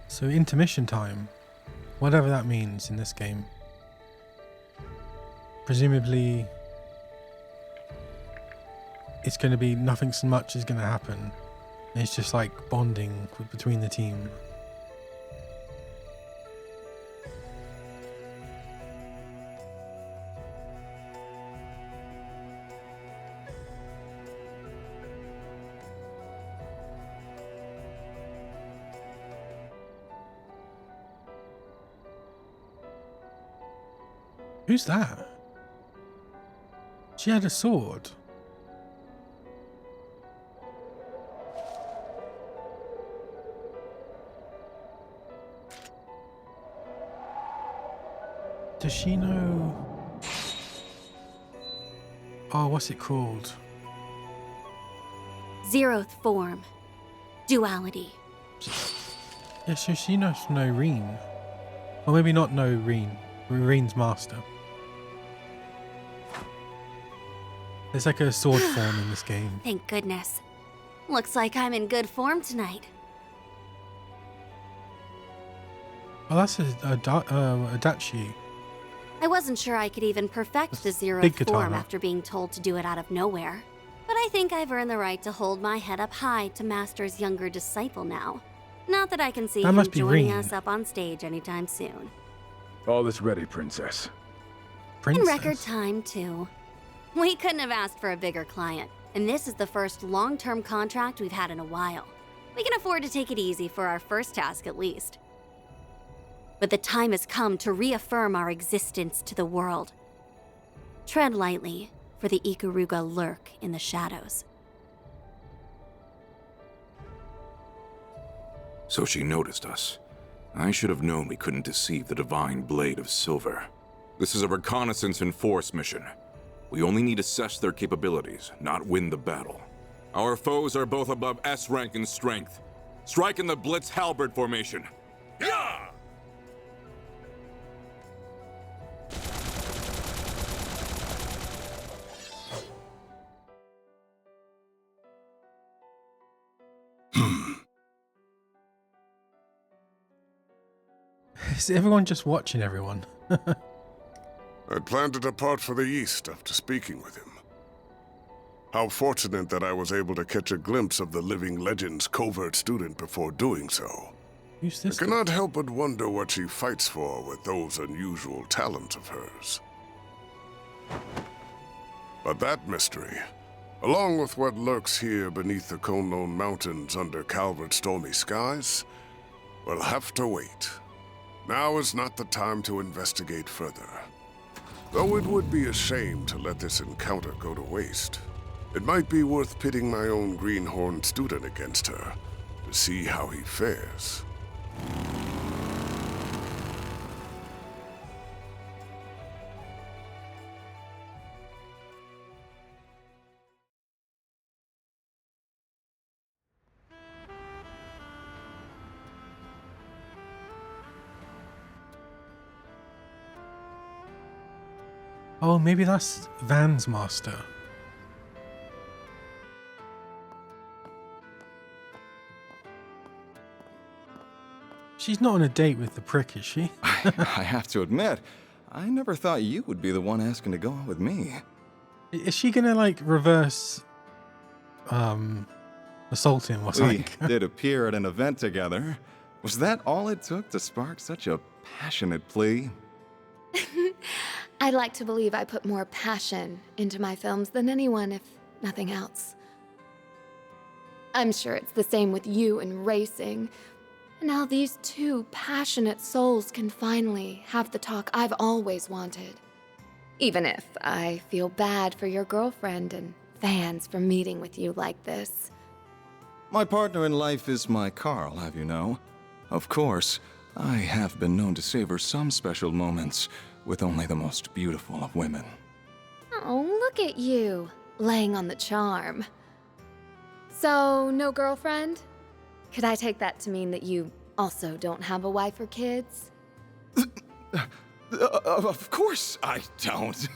So intermission time, whatever that means in this game. Presumably, it's going to be nothing so much is going to happen. It's just like bonding between the team. Who's that? She had a sword. Does she know? Oh, what's it called? Zeroth form. Duality. Yeah, so she knows no Reen. Or maybe not no Reen. Reen's master. There's like a sword form in this game. Thank goodness. Looks like I'm in good form tonight. Oh, that's a Dachi. I wasn't sure I could even perfect the Zeroth big form katana. after being told to do it out of nowhere. But I think I've earned the right to hold my head up high to Master's younger disciple now. Not that I can see That him must be joining Reen. us up on stage anytime soon. All is ready, Princess. Princess. In record time, too. We couldn't have asked for a bigger client, and this is the first long-term contract we've had in a while. We can afford to take it easy for our first task, at least. But the time has come to reaffirm our existence to the world. Tread lightly, for the Ikaruga lurk in the shadows. So she noticed us. I should have known we couldn't deceive the Divine Blade of Silver. This is a reconnaissance and force mission. We only need to assess their capabilities, not win the battle. Our foes are both above S rank in strength. Strike in the Blitz Halberd formation. Yeah! Is everyone just watching everyone? I'd planned to depart for the east after speaking with him. How fortunate that I was able to catch a glimpse of the living legend's covert student before doing so. Who's I this? cannot help but wonder what she fights for with those unusual talents of hers. But that mystery, along with what lurks here beneath the Konlone Mountains under Calvert's stormy skies, will have to wait. Now is not the time to investigate further. Though it would be a shame to let this encounter go to waste, it might be worth pitting my own greenhorn student against her to see how he fares. Oh, maybe that's Van's master. She's not on a date with the prick, is she? I have to admit, I never thought you would be the one asking to go out with me. Is she gonna like reverse assault him or We something? did appear at an event together. Was that all it took to spark such a passionate plea? I'd like to believe I put more passion into my films than anyone, if nothing else. I'm sure it's the same with you and racing. And now these two passionate souls can finally have the talk I've always wanted. Even if I feel bad for your girlfriend and fans for meeting with you like this. My partner in life is my Carl, have you know. Of course, I have been known to savor some special moments with only the most beautiful of women. Oh, look at you, laying on the charm. So, no girlfriend? Could I take that to mean that you also don't have a wife or kids? Of course I don't.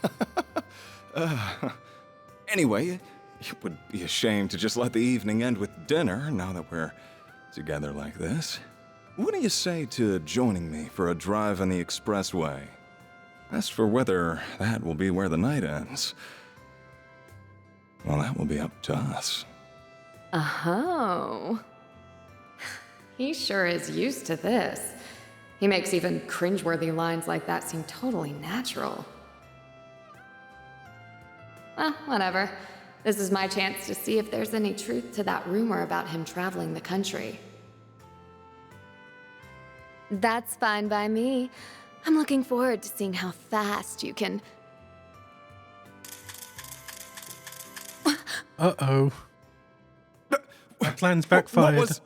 Anyway, it would be a shame to just let the evening end with dinner now that we're together like this. what do you say to joining me for a drive on the expressway? As for whether that will be where the night ends, well, that will be up to us. Oh. He sure is used to this. He makes even cringeworthy lines like that seem totally natural. Well, whatever. This is my chance to see if there's any truth to that rumor about him traveling the country. That's fine by me. I'm looking forward to seeing how fast you can... Uh-oh. My plan's backfired. What was...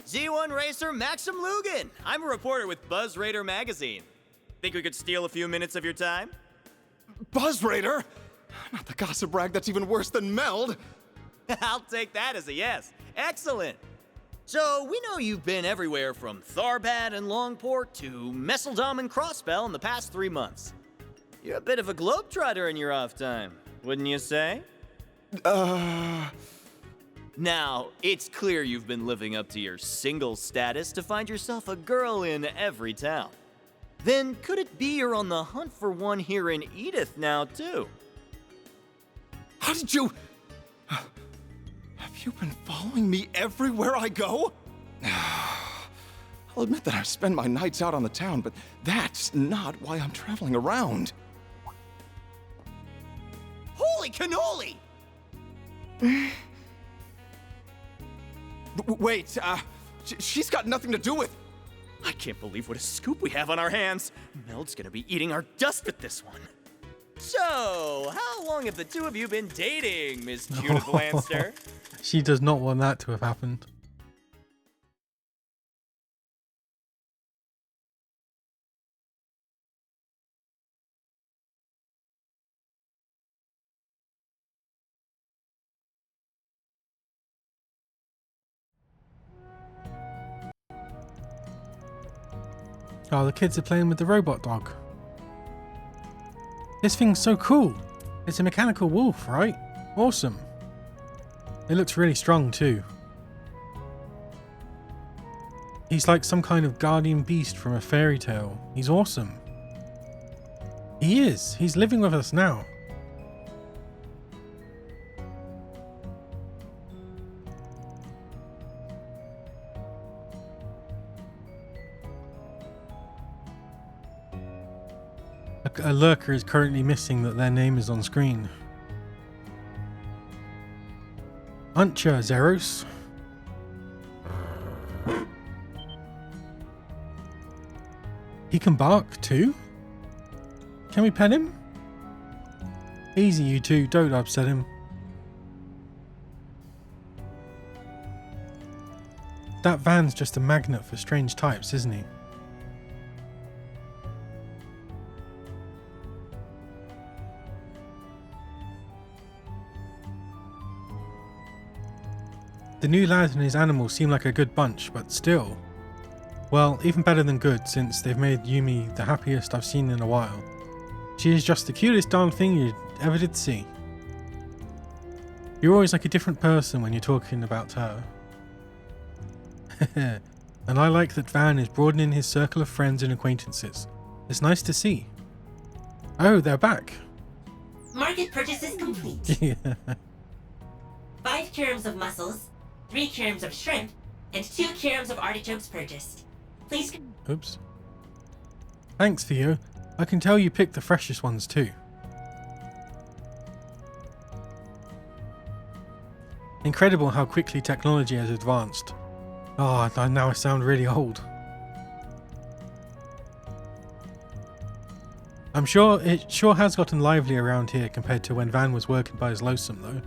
Z1 Racer Maxim Lugan. I'm a reporter with Buzz Raider magazine. Think we could steal a few minutes of your time? Buzz Raider? Not the gossip rag that's even worse than Meld. I'll take that as a yes. Excellent. So, we know you've been everywhere from Tharbad and Longport to Messeldom and Crossbell in the past 3 months. You're a bit of a globetrotter in your off time, wouldn't you say? Now, it's clear you've been living up to your single status to find yourself a girl in every town. Then, could it be you're on the hunt for one here in Edith now, too? How did you... Have you been following me everywhere I go? I'll admit that I spend my nights out on the town, but that's not why I'm traveling around. Holy cannoli! Wait, she's got nothing to do with... I can't believe what a scoop we have on our hands. Meld's gonna be eating our dust with this one. So, how long have the two of you been dating, Miss Judith Lanster? She does not want that to have happened. Oh, the kids are playing with the robot dog. This thing's so cool. It's a mechanical wolf, right? Awesome. It looks really strong too. He's like some kind of guardian beast from a fairy tale. He's awesome. He is. He's living with us now. A lurker is currently missing that their name is on screen. Ancha Zeros. He can bark too? Can we pet him? Easy you two, don't upset him. That van's just a magnet for strange types, isn't he? The new lad and his animals seem like a good bunch, but still. Well, even better than good, since they've made Yumi the happiest I've seen in a while. She is just the cutest darn thing you ever did see. You're always like a different person when you're talking about her. And I like that Van is broadening his circle of friends and acquaintances. It's nice to see. Oh, they're back. Market purchase is complete. Yeah. 5 kilograms of mussels, 3 kilograms of shrimp, and 2 kilograms of artichokes purchased. Please. Oops. Thanks, Theo. I can tell you picked the freshest ones too. Incredible how quickly technology has advanced. Oh, now I sound really old. I'm sure it sure has gotten lively around here compared to when Van was working by his lonesome though.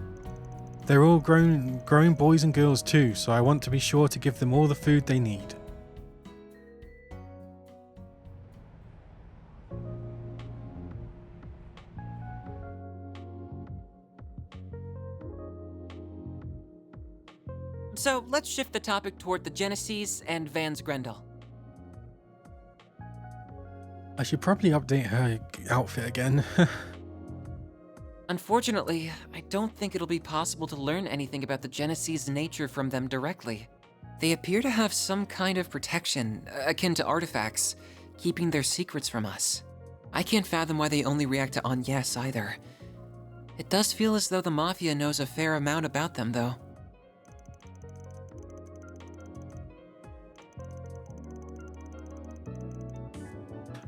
They're all grown boys and girls too, so I want to be sure to give them all the food they need. So let's shift the topic toward the Genesis and Van's Grendel. I should probably update her outfit again. Unfortunately, I don't think it'll be possible to learn anything about the Genesis' nature from them directly. They appear to have some kind of protection, akin to artifacts, keeping their secrets from us. I can't fathom why they only react to on yes either. It does feel as though the Mafia knows a fair amount about them, though.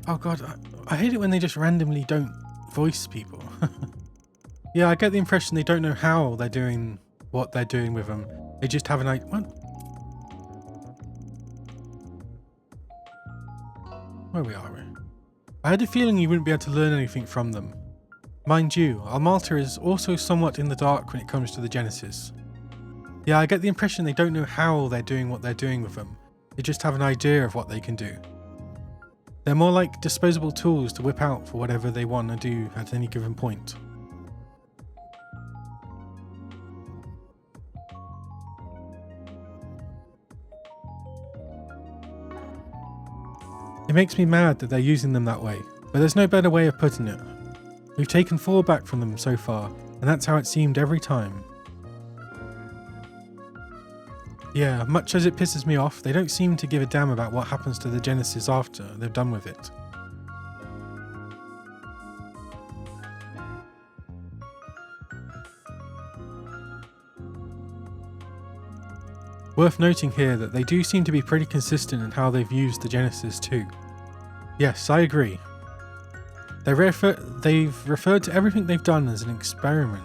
Oh god, I hate it when they just randomly don't voice people. Yeah, I get the impression they don't know how they're doing what they're doing with them. They just have an idea. What? Where we are we? I had a feeling you wouldn't be able to learn anything from them. Mind you, Almata is also somewhat in the dark when it comes to the Genesis. Yeah, I get the impression they don't know how they're doing what they're doing with them. They just have an idea of what they can do. They're more like disposable tools to whip out for whatever they want to do at any given point. It makes me mad that they're using them that way, but there's no better way of putting it. We've taken 4 back from them so far, and that's how it seemed every time. Yeah, much as it pisses me off, they don't seem to give a damn about what happens to the Genesis after they're done with it. Worth noting here that they do seem to be pretty consistent in how they've used the Genesis too. Yes, I agree. They've referred to everything they've done as an experiment.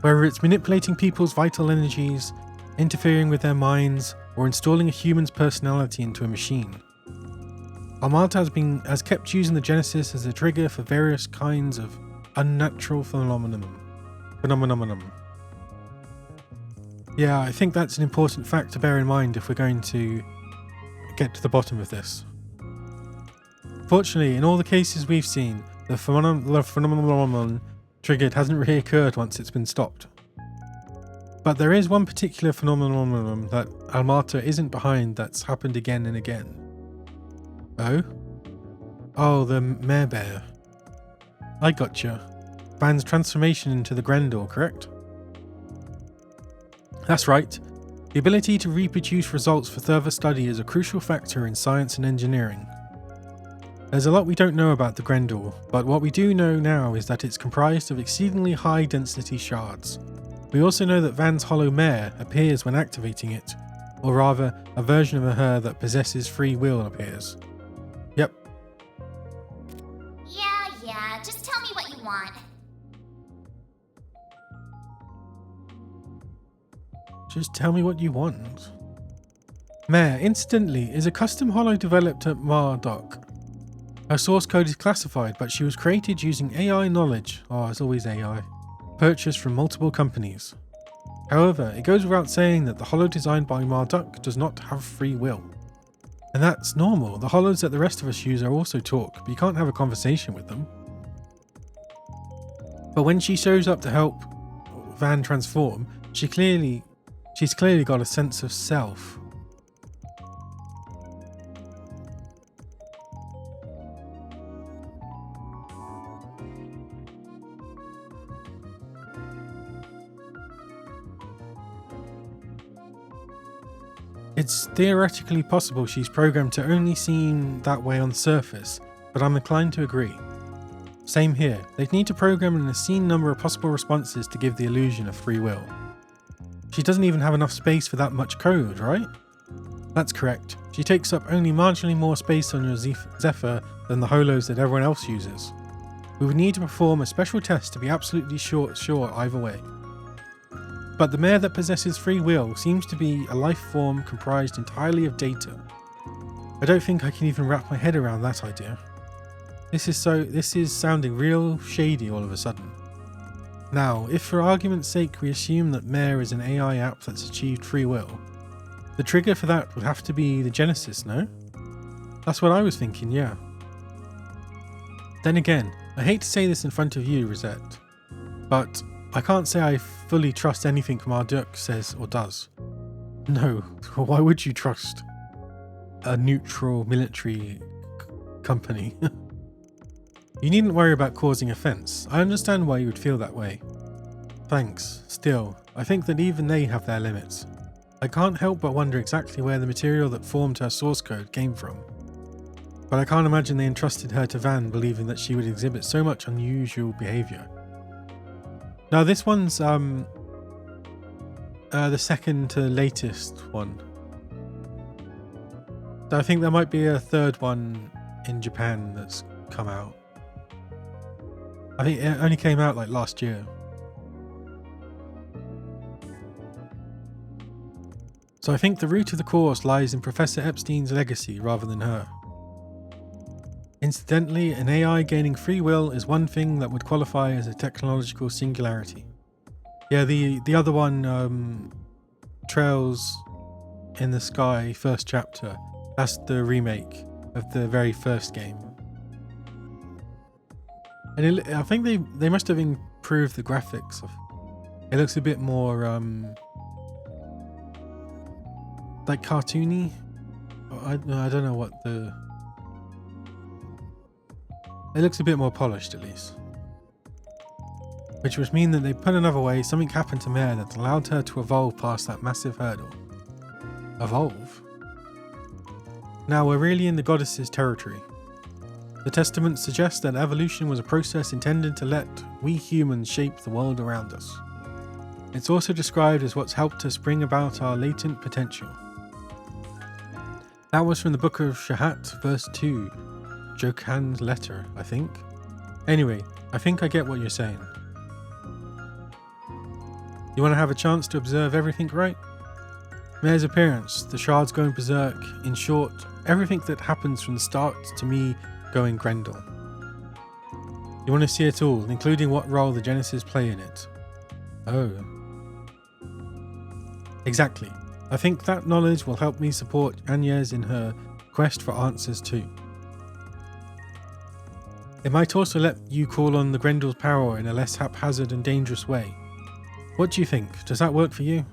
Whether it's manipulating people's vital energies, interfering with their minds, or installing a human's personality into a machine. Almata has kept using the Genesis as a trigger for various kinds of unnatural phenomenon. Yeah, I think that's an important fact to bear in mind if we're going to get to the bottom of this. Fortunately, in all the cases we've seen, the phenomenon triggered hasn't reoccurred once it's been stopped. But there is one particular phenomenon that Almata isn't behind that's happened again and again. Oh? Oh, the mare bear. I gotcha. Van's transformation into the Grendel, correct? That's right. The ability to reproduce results for further study is a crucial factor in science and engineering. There's a lot we don't know about the Grendel, but what we do know now is that it's comprised of exceedingly high density shards. We also know that Van's hollow mare appears when activating it, or rather, a version of her that possesses free will appears. Yep. Yeah, just tell me what you want. Just tell me what you want. Mare, incidentally, is a custom hollow developed at Marduk. Her source code is classified, but she was created using AI knowledge, as always AI, purchased from multiple companies. However, it goes without saying that the hollow designed by Marduk does not have free will. And that's normal. The hollows that the rest of us use are also talk, but you can't have a conversation with them. But when she shows up to help Van transform, she's clearly got a sense of self. It's theoretically possible she's programmed to only seem that way on the surface, but I'm inclined to agree. Same here, they'd need to program an obscene number of possible responses to give the illusion of free will. She doesn't even have enough space for that much code, right? That's correct. She takes up only marginally more space on your Zephyr than the holos that everyone else uses. We would need to perform a special test to be absolutely sure either way. But the mare that possesses free will seems to be a life form comprised entirely of data. I don't think I can even wrap my head around that idea. This is sounding real shady all of a sudden. Now, if for argument's sake we assume that Mare is an AI app that's achieved free will, the trigger for that would have to be the Genesis, no? That's what I was thinking, yeah. Then again, I hate to say this in front of you, Rosette, but I can't say I fully trust anything Marduk says or does. No, why would you trust a neutral military company? You needn't worry about causing offence. I understand why you would feel that way. Thanks. Still, I think that even they have their limits. I can't help but wonder exactly where the material that formed her source code came from. But I can't imagine they entrusted her to Van believing that she would exhibit so much unusual behaviour. Now this one's the second to latest one. So I think there might be a third one in Japan that's come out. I think it only came out like last year. So I think the root of the course lies in Professor Epstein's legacy rather than her. Incidentally, an AI gaining free will is one thing that would qualify as a technological singularity. Yeah, the other one, Trails in the Sky, first chapter, that's the remake of the very first game. And I think they must have improved the graphics. It looks a bit more like cartoony. I don't know what the... It looks a bit more polished at least. Which would mean that they put another way, something happened to Mare that allowed her to evolve past that massive hurdle. Evolve? Now we're really in the goddess's territory. The testament suggests that evolution was a process intended to let we humans shape the world around us. It's also described as what's helped us bring about our latent potential. That was from the Book of Shahat, verse 2. Jokhan's letter, I think. Anyway, I think I get what you're saying. You want to have a chance to observe everything, right? Mare's appearance, the shards going berserk, in short, everything that happens from the start to me going Grendel. You want to see it all, including what role the Genesis play in it. Oh. Exactly. I think that knowledge will help me support Agnes in her quest for answers too. It might also let you call on the Grendel's power in a less haphazard and dangerous way. What do you think? Does that work for you?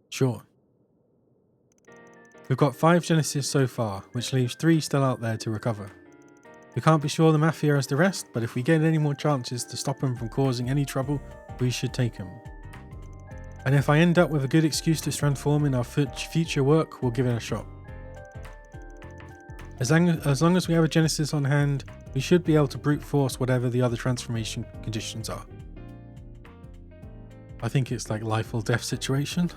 Sure. We've got 5 Genesis so far, which leaves 3 still out there to recover. We can't be sure the Mafia has the rest, but if we get any more chances to stop them from causing any trouble, we should take them. And if I end up with a good excuse to transform in our future work, we'll give it a shot. As long as we have a Genesis on hand, we should be able to brute force whatever the other transformation conditions are. I think it's like life or death situation.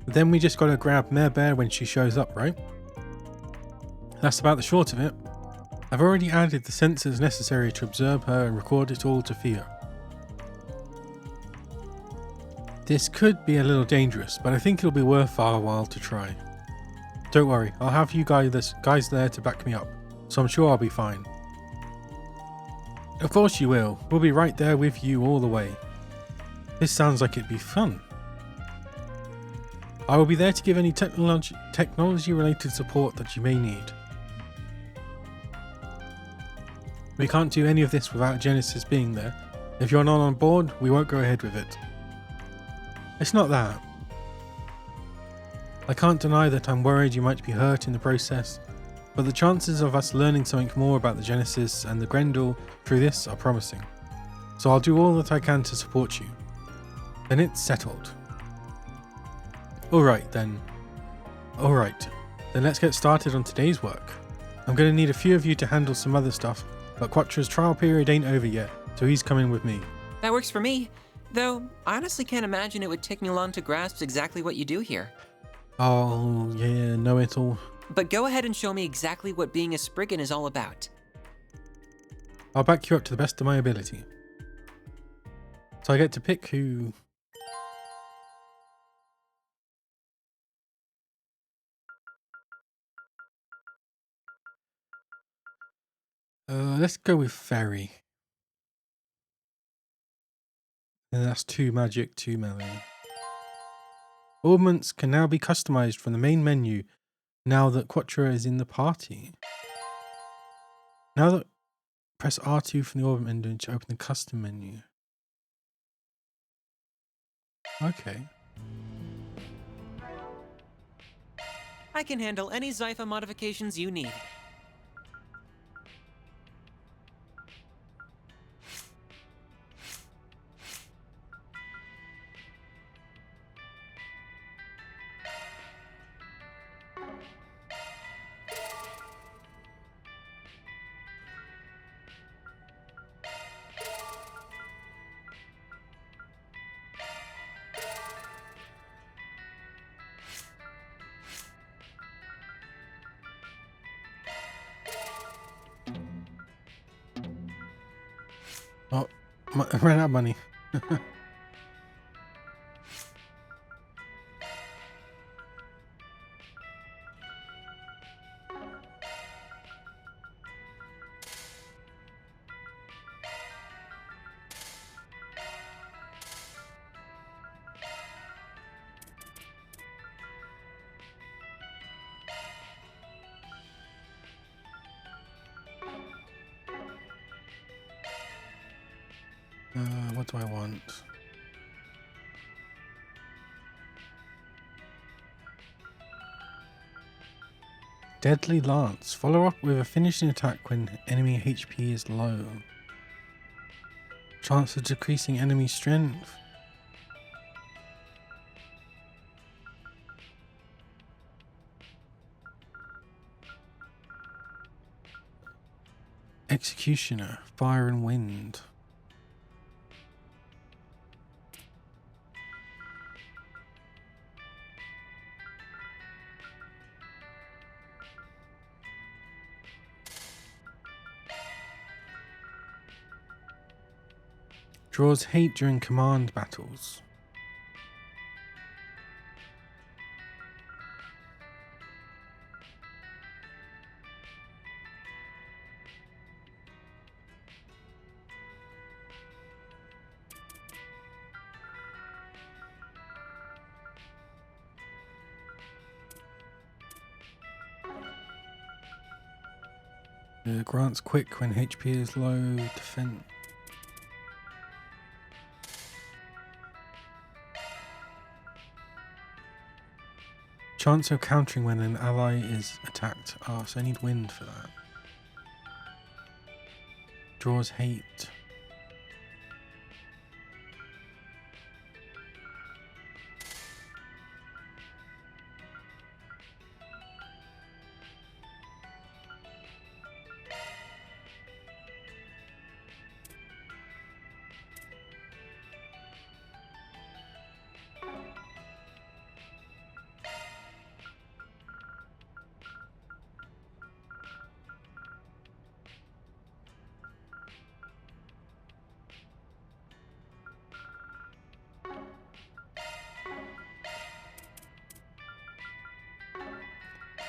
Then we just gotta grab Mare Bear when she shows up, right? That's about the short of it. I've already added the sensors necessary to observe her and record it all to Thea. This could be a little dangerous, but I think it'll be worth our while to try. Don't worry, I'll have you guys there to back me up, so I'm sure I'll be fine. Of course you will. We'll be right there with you all the way. This sounds like it'd be fun. I will be there to give any technology related support that you may need. We can't do any of this without Genesis being there. If you're not on board, we won't go ahead with it. It's not that. I can't deny that I'm worried you might be hurt in the process, but the chances of us learning something more about the Genesis and the Grendel through this are promising. So I'll do all that I can to support you. Then it's settled. Alright then, let's get started on today's work. I'm going to need a few of you to handle some other stuff, but Quattro's trial period ain't over yet, so he's coming with me. That works for me, though I honestly can't imagine it would take me long to grasp exactly what you do here. Oh, yeah, know it all. But go ahead and show me exactly what being a Spriggan is all about. I'll back you up to the best of my ability. So I get to pick who... let's go with Fairy. And that's 2 magic, 2 melee. Ornaments can now be customized from the main menu now that Quattro is in the party. Now that Press R2 from the orbit menu to open the custom menu. Okay. I can handle any Zypha modifications you need. Oh, I ran out of money. What do I want? Deadly Lance. Follow up with a finishing attack when enemy HP is low. Chance of decreasing enemy strength. Executioner. Fire and Wind. Draws hate during command battles. Grants quick when HP is low. Defense. Chance of countering when an ally is attacked. Oh, so I need wind for that. Draws hate.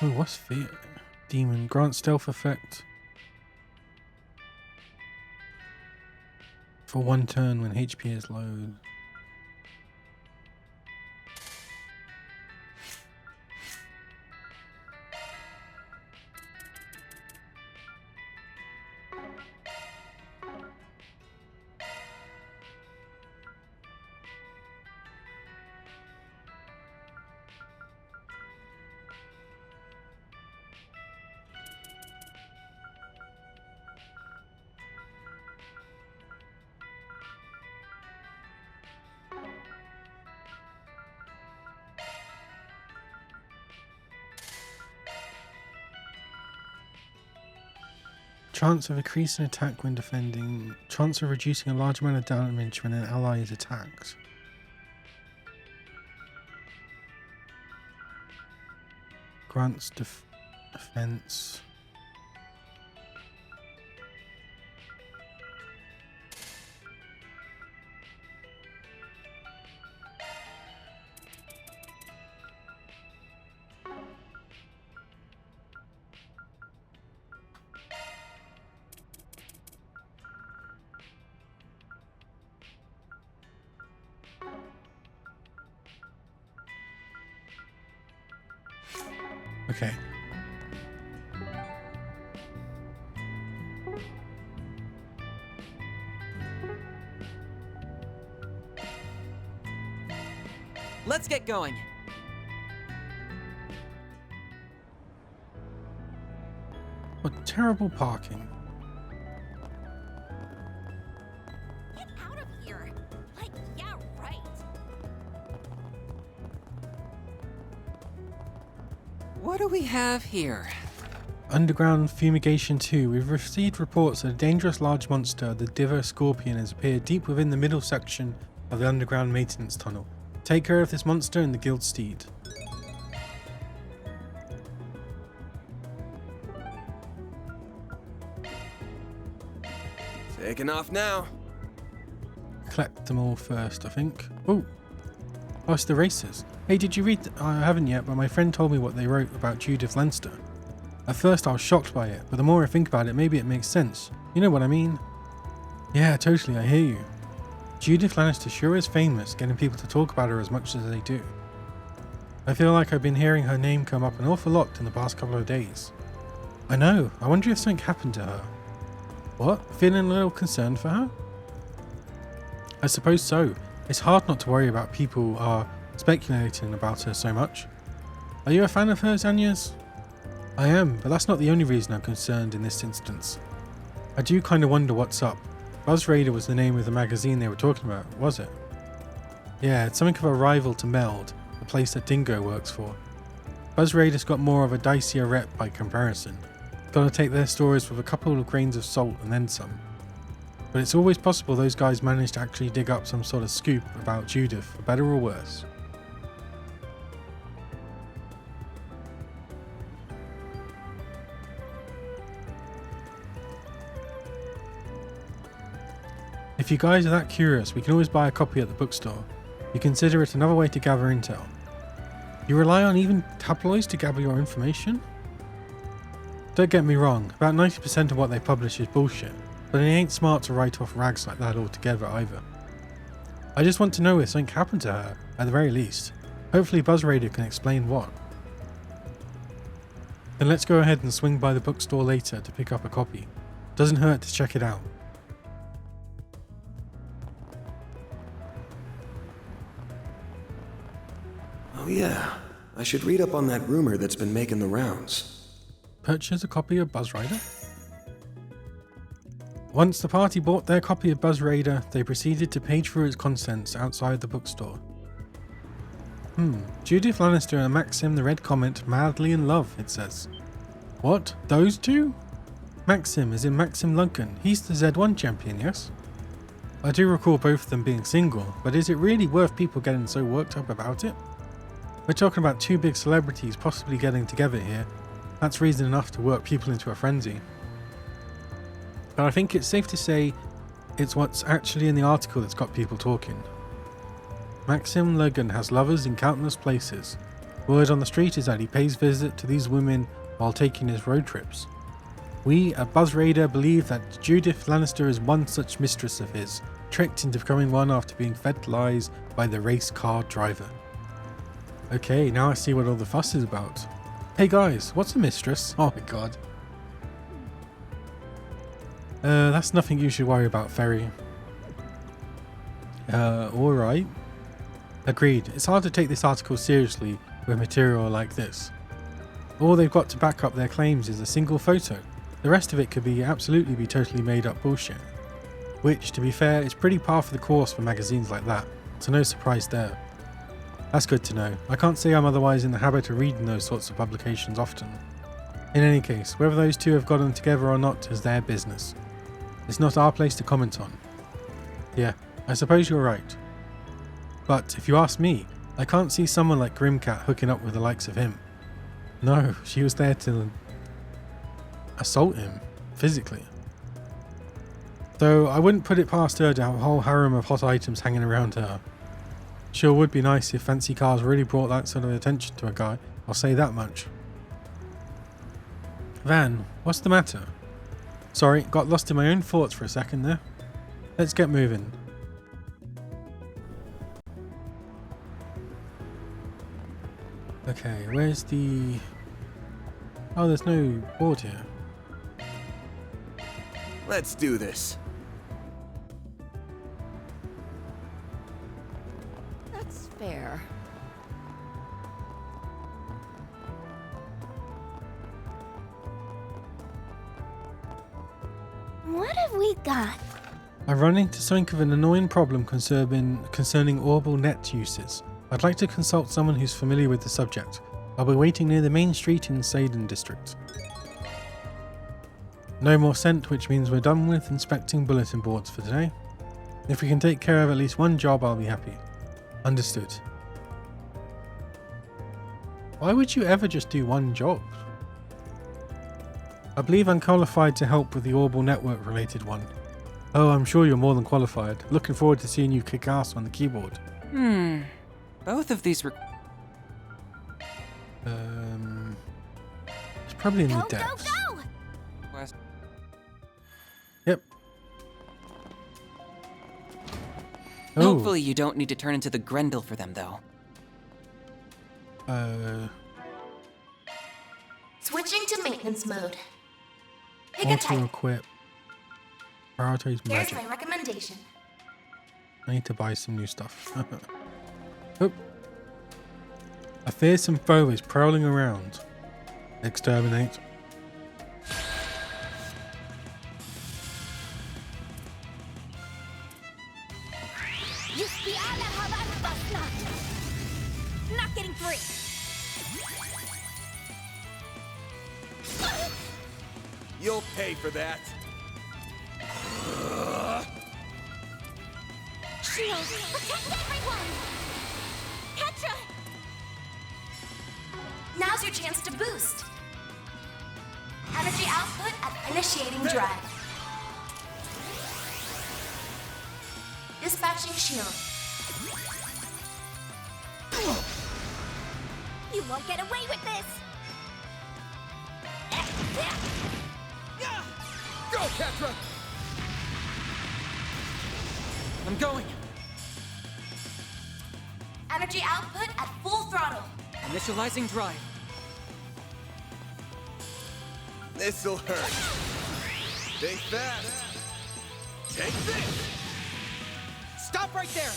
Oh, what's Fear? Demon. Grant stealth effect for 1 turn when HP is low. Chance of increasing attack when defending. Chance of reducing a large amount of damage when an ally is attacked. Grants defense. Okay. let's get going. What terrible parking. Get out of here! Like, yeah, right. What do we have here? Underground Fumigation 2. We've received reports that a dangerous large monster, the Diver Scorpion, has appeared deep within the middle section of the underground maintenance tunnel. Take care of this monster and the guild steed. Taking off now. Collect them all first, I think. Oh, it's the racers. Hey, did you read? I haven't yet, but my friend told me what they wrote about Judith Leinster. At first I was shocked by it, but the more I think about it, maybe it makes sense. You know what I mean? Yeah, totally, I hear you. Judith Lannister sure is famous, getting people to talk about her as much as they do. I feel like I've been hearing her name come up an awful lot in the past couple of days. I know, I wonder if something happened to her. What? Feeling a little concerned for her? I suppose so. It's hard not to worry about people speculating about her so much. Are you a fan of hers, Agnes? I am, but that's not the only reason I'm concerned in this instance. I do kind of wonder what's up. Buzz Raider was the name of the magazine they were talking about, was it? Yeah, it's something of a rival to Meld, the place that Dingo works for. Buzz Raider's got more of a dicier rep by comparison. Gotta take their stories with a couple of grains of salt and then some. But it's always possible those guys managed to actually dig up some sort of scoop about Judith, for better or worse. If you guys are that curious, we can always buy a copy at the bookstore. You consider it another way to gather intel. You rely on even tabloids to gather your information? Don't get me wrong, about 90% of what they publish is bullshit, but it ain't smart to write off rags like that altogether either. I just want to know if something happened to her, at the very least. Hopefully Buzz Raider can explain what. Then let's go ahead and swing by the bookstore later to pick up a copy. Doesn't hurt to check it out. Oh yeah, I should read up on that rumor that's been making the rounds. Purchase a copy of Buzz Raider? Once the party bought their copy of Buzz Raider, they proceeded to page through its contents outside the bookstore. Judith Lannister and Maxim the Red Comet madly in love, it says. What? Those two? Maxim is in Maxim Lunken. He's the Z1 champion, yes? I do recall both of them being single, but is it really worth people getting so worked up about it? We're talking about two big celebrities possibly getting together here. That's reason enough to work people into a frenzy. But I think it's safe to say it's what's actually in the article that's got people talking. Maxim Logan has lovers in countless places. Word on the street is that he pays visit to these women while taking his road trips. We at Buzz Raider believe that Judith Lannister is one such mistress of his, tricked into becoming one after being fed lies by the race car driver. Okay, now I see what all the fuss is about. Hey guys, what's a mistress? Oh my god. That's nothing you should worry about, Ferry. Alright. Agreed. It's hard to take this article seriously with material like this. All they've got to back up their claims is a single photo. The rest of it could be absolutely totally made up bullshit. Which, to be fair, is pretty par for the course for magazines like that, so no surprise there. That's good to know. I can't say I'm otherwise in the habit of reading those sorts of publications often. In any case, whether those two have gotten together or not is their business. It's not our place to comment on. Yeah, I suppose you're right. But if you ask me, I can't see someone like Grimcat hooking up with the likes of him. No, she was there to assault him, physically. Though I wouldn't put it past her to have a whole harem of hot items hanging around her. Sure would be nice if fancy cars really brought that sort of attention to a guy, I'll say that much. Van, what's the matter? Sorry, got lost in my own thoughts for a second there. Let's get moving. Okay, where's the... Oh, there's no board here. Let's do this. That's fair. What have we got? I'm running into something of an annoying problem concerning orbital net uses. I'd like to consult someone who's familiar with the subject. I'll be waiting near the main street in Saden district. No more sent, which means we're done with inspecting bulletin boards for today. If we can take care of at least one job, I'll be happy. Understood. Why would you ever just do one job? I believe I'm qualified to help with the orbital network related one. Oh, I'm sure you're more than qualified. Looking forward to seeing you kick ass on the keyboard. Both of these It's probably in the depths. Go, go! Yep. Oh. Hopefully you don't need to turn into the Grendel for them, though. Switching to maintenance mode. Pick a Auto type. equip. Prioritize Here's magic. my recommendation. I need to buy some new stuff. Oh. A fearsome foe is prowling around. Exterminate. Not getting free. You'll pay for that. Shield, protect everyone! Petra! Now's your chance to boost. Energy output at initiating drive. Dispatching shield. You won't get away with this! Go, Petra! I'm going. Energy output at full throttle. Initializing drive. This'll hurt. Think fast. Take this! Stop right there!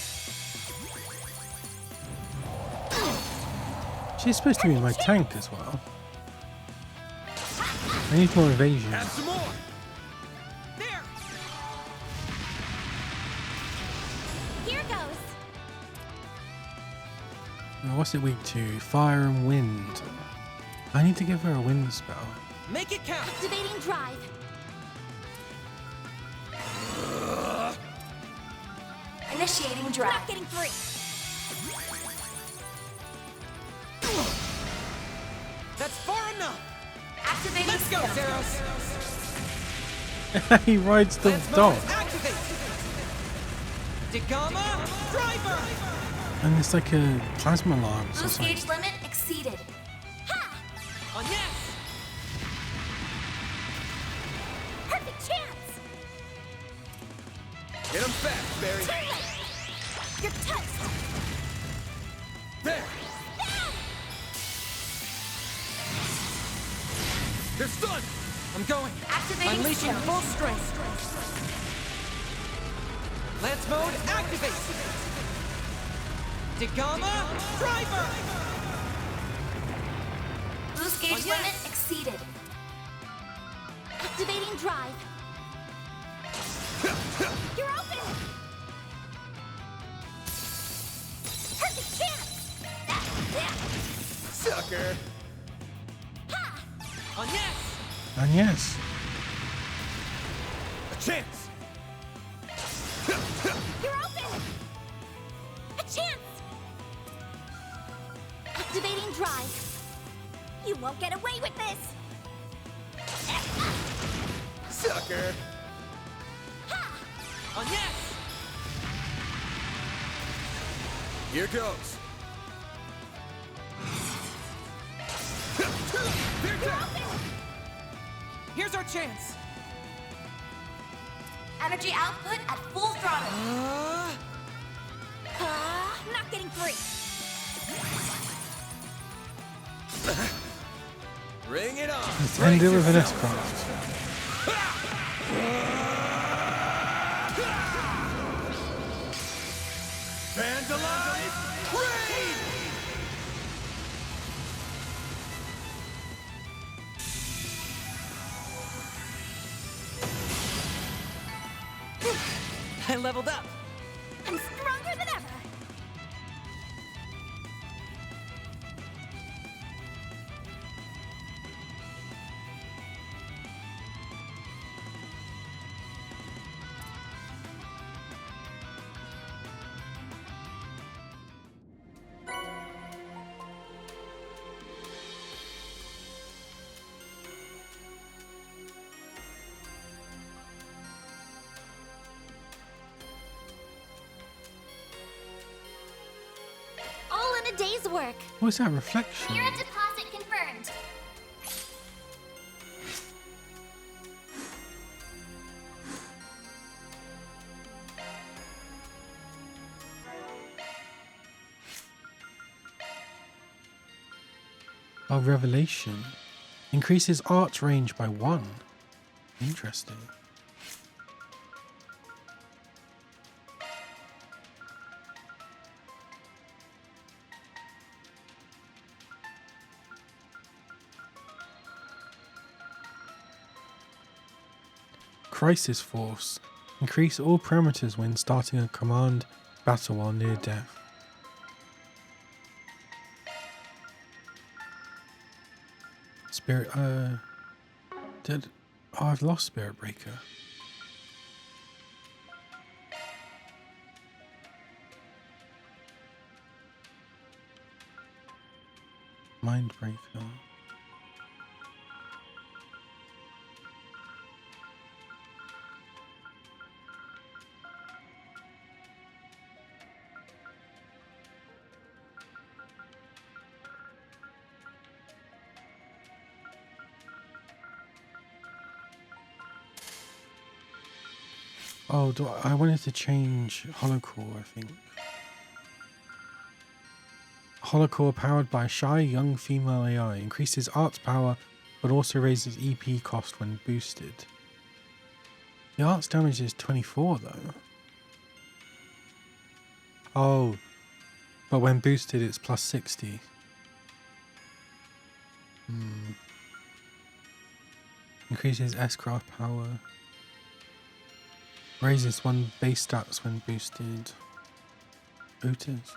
She's supposed to be in my tank as well. I need more evasion. Have some more! There! Here goes! What's it weak to? Fire and wind. I need to give her a wind spell. Make it count! Activating drive. Initiating drive. Not getting free. That's far enough! Activating Let's go, skill. Zeros! He rides the Lance dog. mode, activate! Degama, driver! And it's like a plasma lance or Boost something. gauge limit exceeded. On yes! Perfect chance! Hit him fast, Barry! Too late! You're toast! There! They're stunned! I'm going. Activating Unleashing skill. full strength. Lance mode, activate! Degama, driver! Boost gauge yes. limit exceeded. Activating drive. You're open! Perfect chance! Sucker! On yes! And yes. A chance! You're open! A chance! Activating drive. You won't get away with this! Sucker! On yes! Here goes! They're down! Here's our chance! Energy output at full throttle. Not getting free. Bring it on! Let's end it with an S-Craft. Vandalize! Raid! I leveled up! I'm stronger than ever! All in a day's work. What's that reflection? Mirror deposit confirmed. Oh, Revelation. Increases arch range by 1. Interesting. Crisis Force. Increase all parameters when starting a command battle while near death. Spirit, did... Oh, I've lost Spirit Breaker. Mind Breaker. Oh, I wanted to change Holocore, I think. Holocore powered by shy young female AI increases arts power but also raises EP cost when boosted. The arts damage is 24 though. Oh, but when boosted it's plus 60. Increases S-craft power. Raises 1 base stats when boosted. Otis.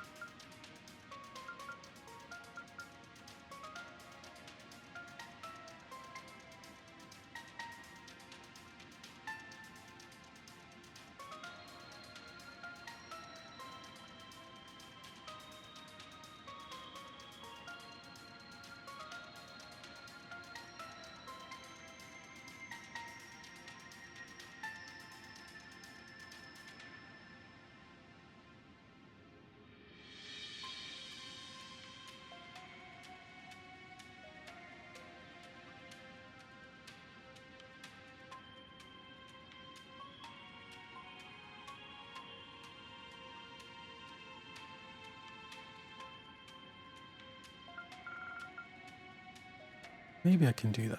Maybe I can do that.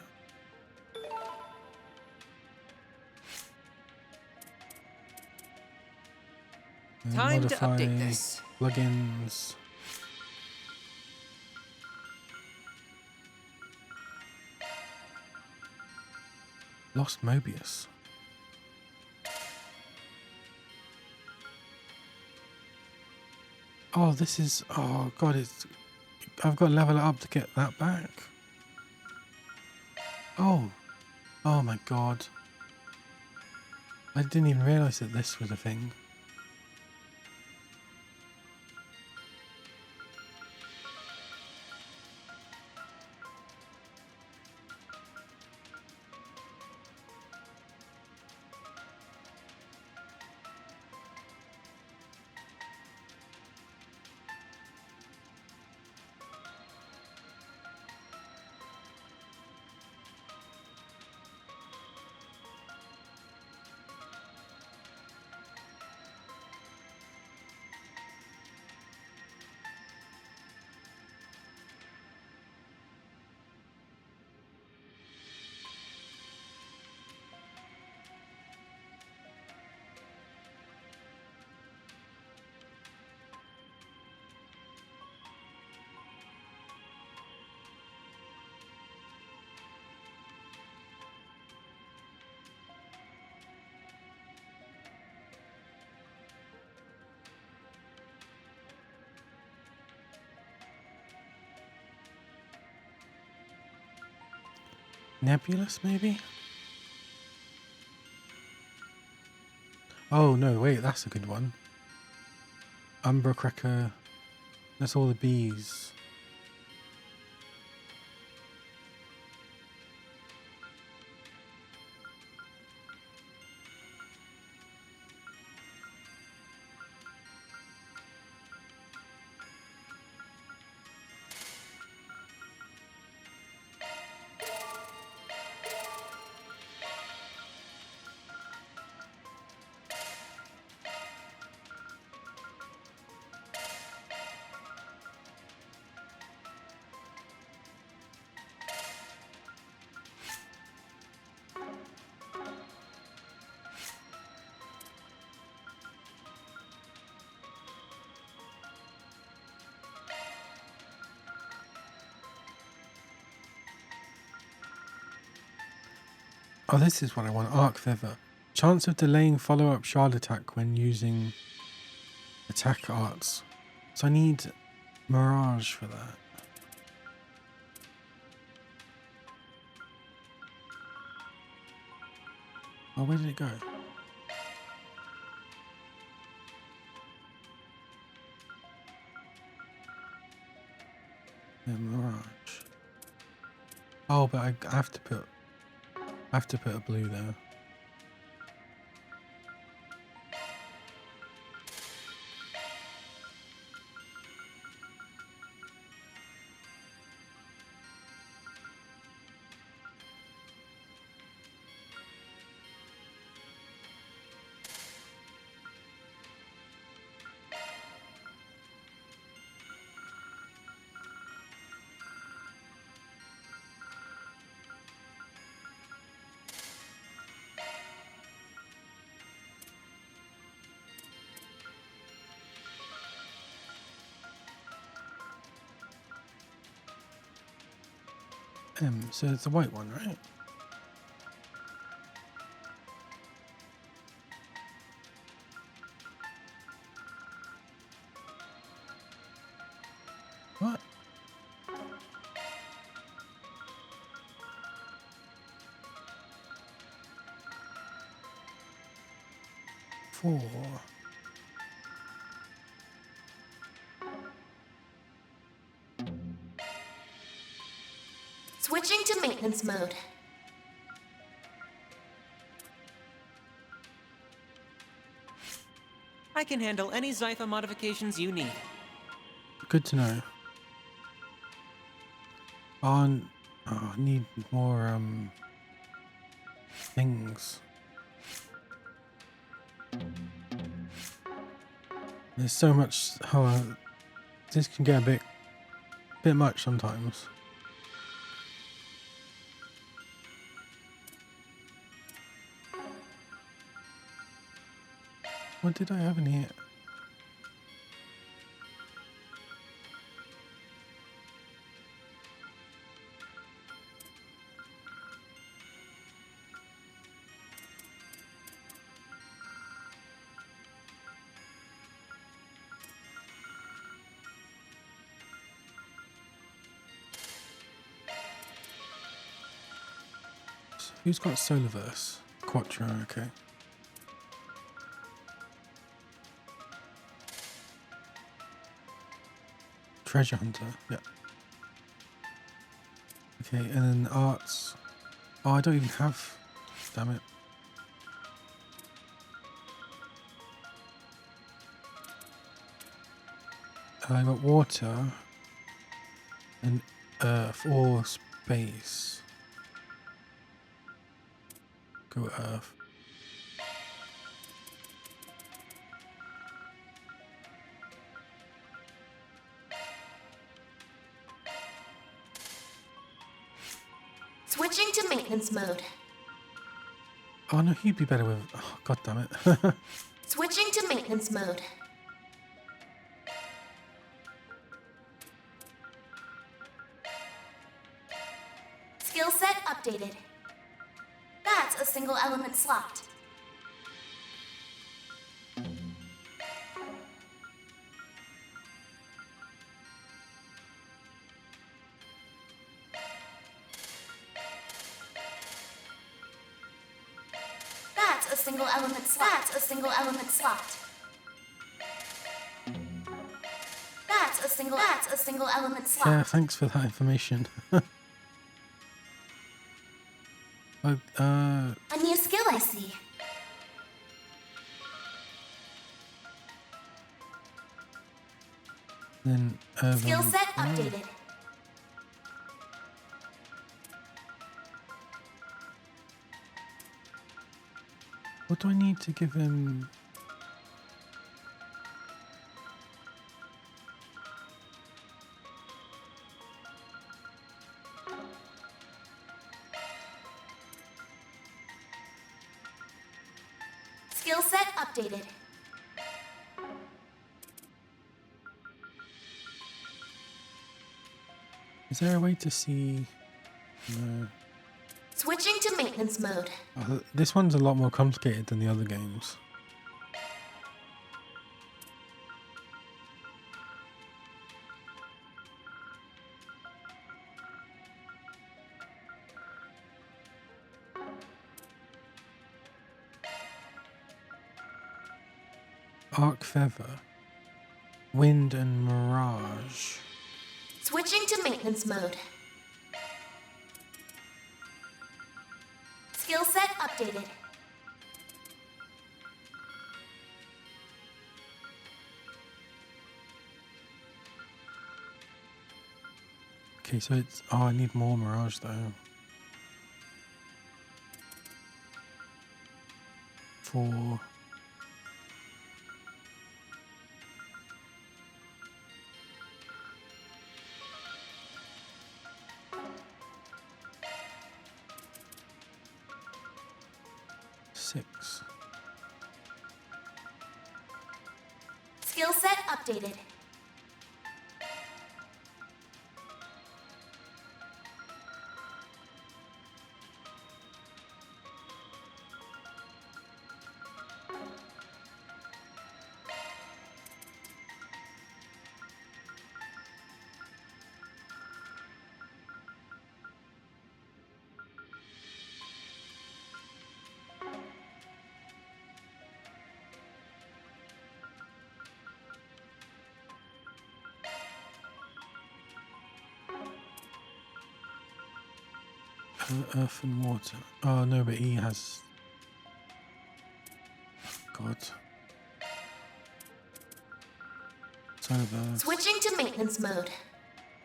Time to Modify update this. plugins. Lost Mobius. Oh, this is... Oh, God, it's... I've got to level it up to get that back. Oh. Oh, my God. I didn't even realise that this was a thing. Nebulous, maybe? Oh, no, wait, that's a good one. Umbra Cracker. That's all the bees. Oh, this is what I want. Arc Feather. Chance of delaying follow-up shard attack when using attack arts. So I need Mirage for that. Oh, where did it go? Yeah, Mirage. Oh, but I have to put a blue there. So it's the white one, right? What? Four. Switching to maintenance mode. I can handle any Zypha modifications you need. Good to know. I need more things. There's so much. Oh, this can get a bit much sometimes. What did I have in here? Who's got Solarverse? Quattro, okay. Treasure Hunter, yeah. Okay, and then arts. Oh, I don't even have. Damn it. I got water and earth or space. Go earth. Switching to maintenance mode. Oh no, he'd be better with. Oh, God damn it. Switching to maintenance mode. Skill set updated. That's a single element slot. single element slot. That's a single element slot. That's a single element slot. Yeah, thanks for that information. A new skill I see. Then Skill set updated. What do I need to give him? Skill set updated. Is there a way to see? No. Switching to maintenance mode. This one's a lot more complicated than the other games. Arc Feather, Wind and Mirage. Switching to maintenance mode. Skill set updated. Okay, so it's... Oh, I need more Mirage though. 4... Six. Skill set updated. Earth and water. Oh no, but he has... God. Son of a... Switching to maintenance mode.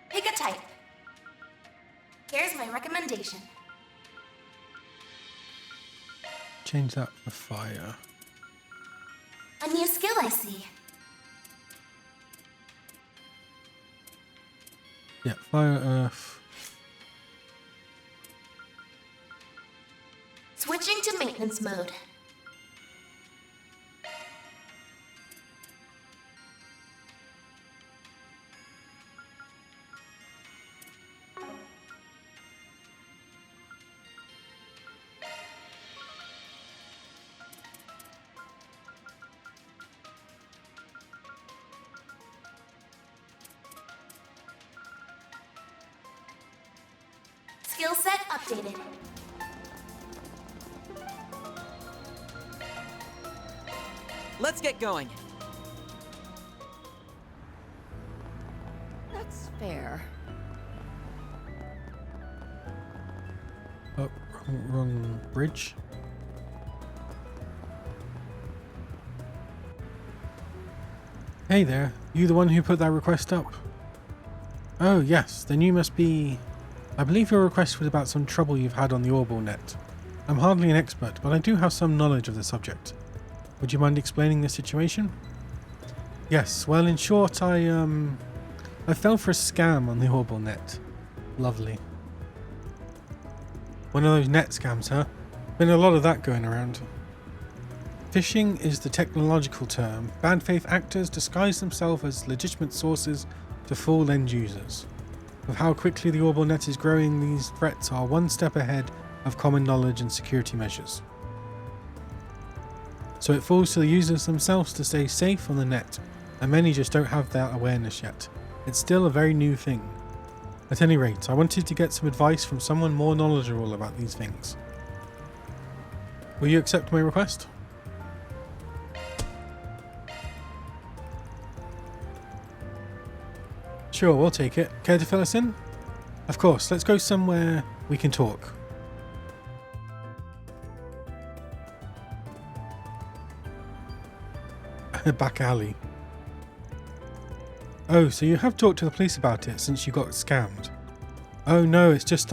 Pick a type. Here's my recommendation. Change that for fire. A new skill I see. Yeah, fire, earth. Switching to maintenance mode. Skill set updated. Let's get going. That's fair. Oh, wrong bridge. Hey there, you the one who put that request up? Oh yes, then you must be... I believe your request was about some trouble you've had on the Orbal net. I'm hardly an expert, but I do have some knowledge of the subject. Would you mind explaining the situation? Yes, well in short, I fell for a scam on the Orbal net. Lovely. One of those net scams, huh? Been a lot of that going around. Phishing is the technological term. Bad faith actors disguise themselves as legitimate sources to fool end users. With how quickly the Orbal net is growing, these threats are one step ahead of common knowledge and security measures. So it falls to the users themselves to stay safe on the net, and many just don't have that awareness yet. It's still a very new thing. At any rate, I wanted to get some advice from someone more knowledgeable about these things. Will you accept my request? Sure, we'll take it. Care to fill us in? Of course, let's go somewhere we can talk. Back alley. Oh, so you have talked to the police about it since you got scammed? Oh no, it's just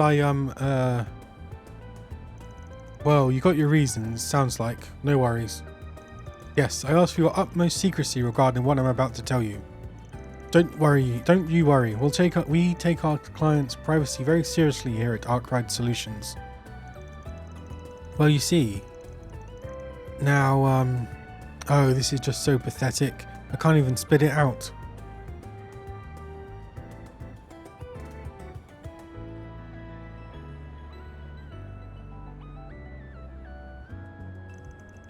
well, you got your reasons, sounds like. No worries. Yes, I ask for your utmost secrecy regarding what I'm about to tell you. Don't you worry. We take our clients' privacy very seriously here at Arkwright Solutions. Well, you see. Now, oh, this is just so pathetic. I can't even spit it out.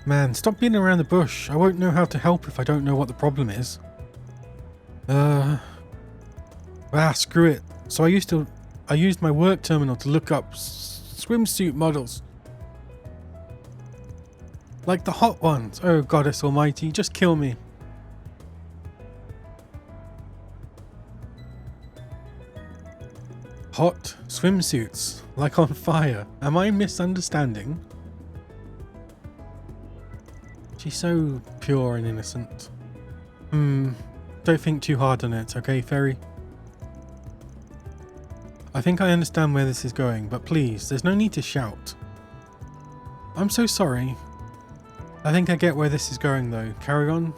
Man, stop beating around the bush. I won't know how to help if I don't know what the problem is. Screw it. So I used my work terminal to look up swimsuit models. Like the hot ones. Oh, goddess almighty, just kill me. Hot swimsuits, like on fire. Am I misunderstanding? She's so pure and innocent. Don't think too hard on it, okay, Fairy? I think I understand where this is going, but please, there's no need to shout. I'm so sorry. I think I get where this is going though. Carry on.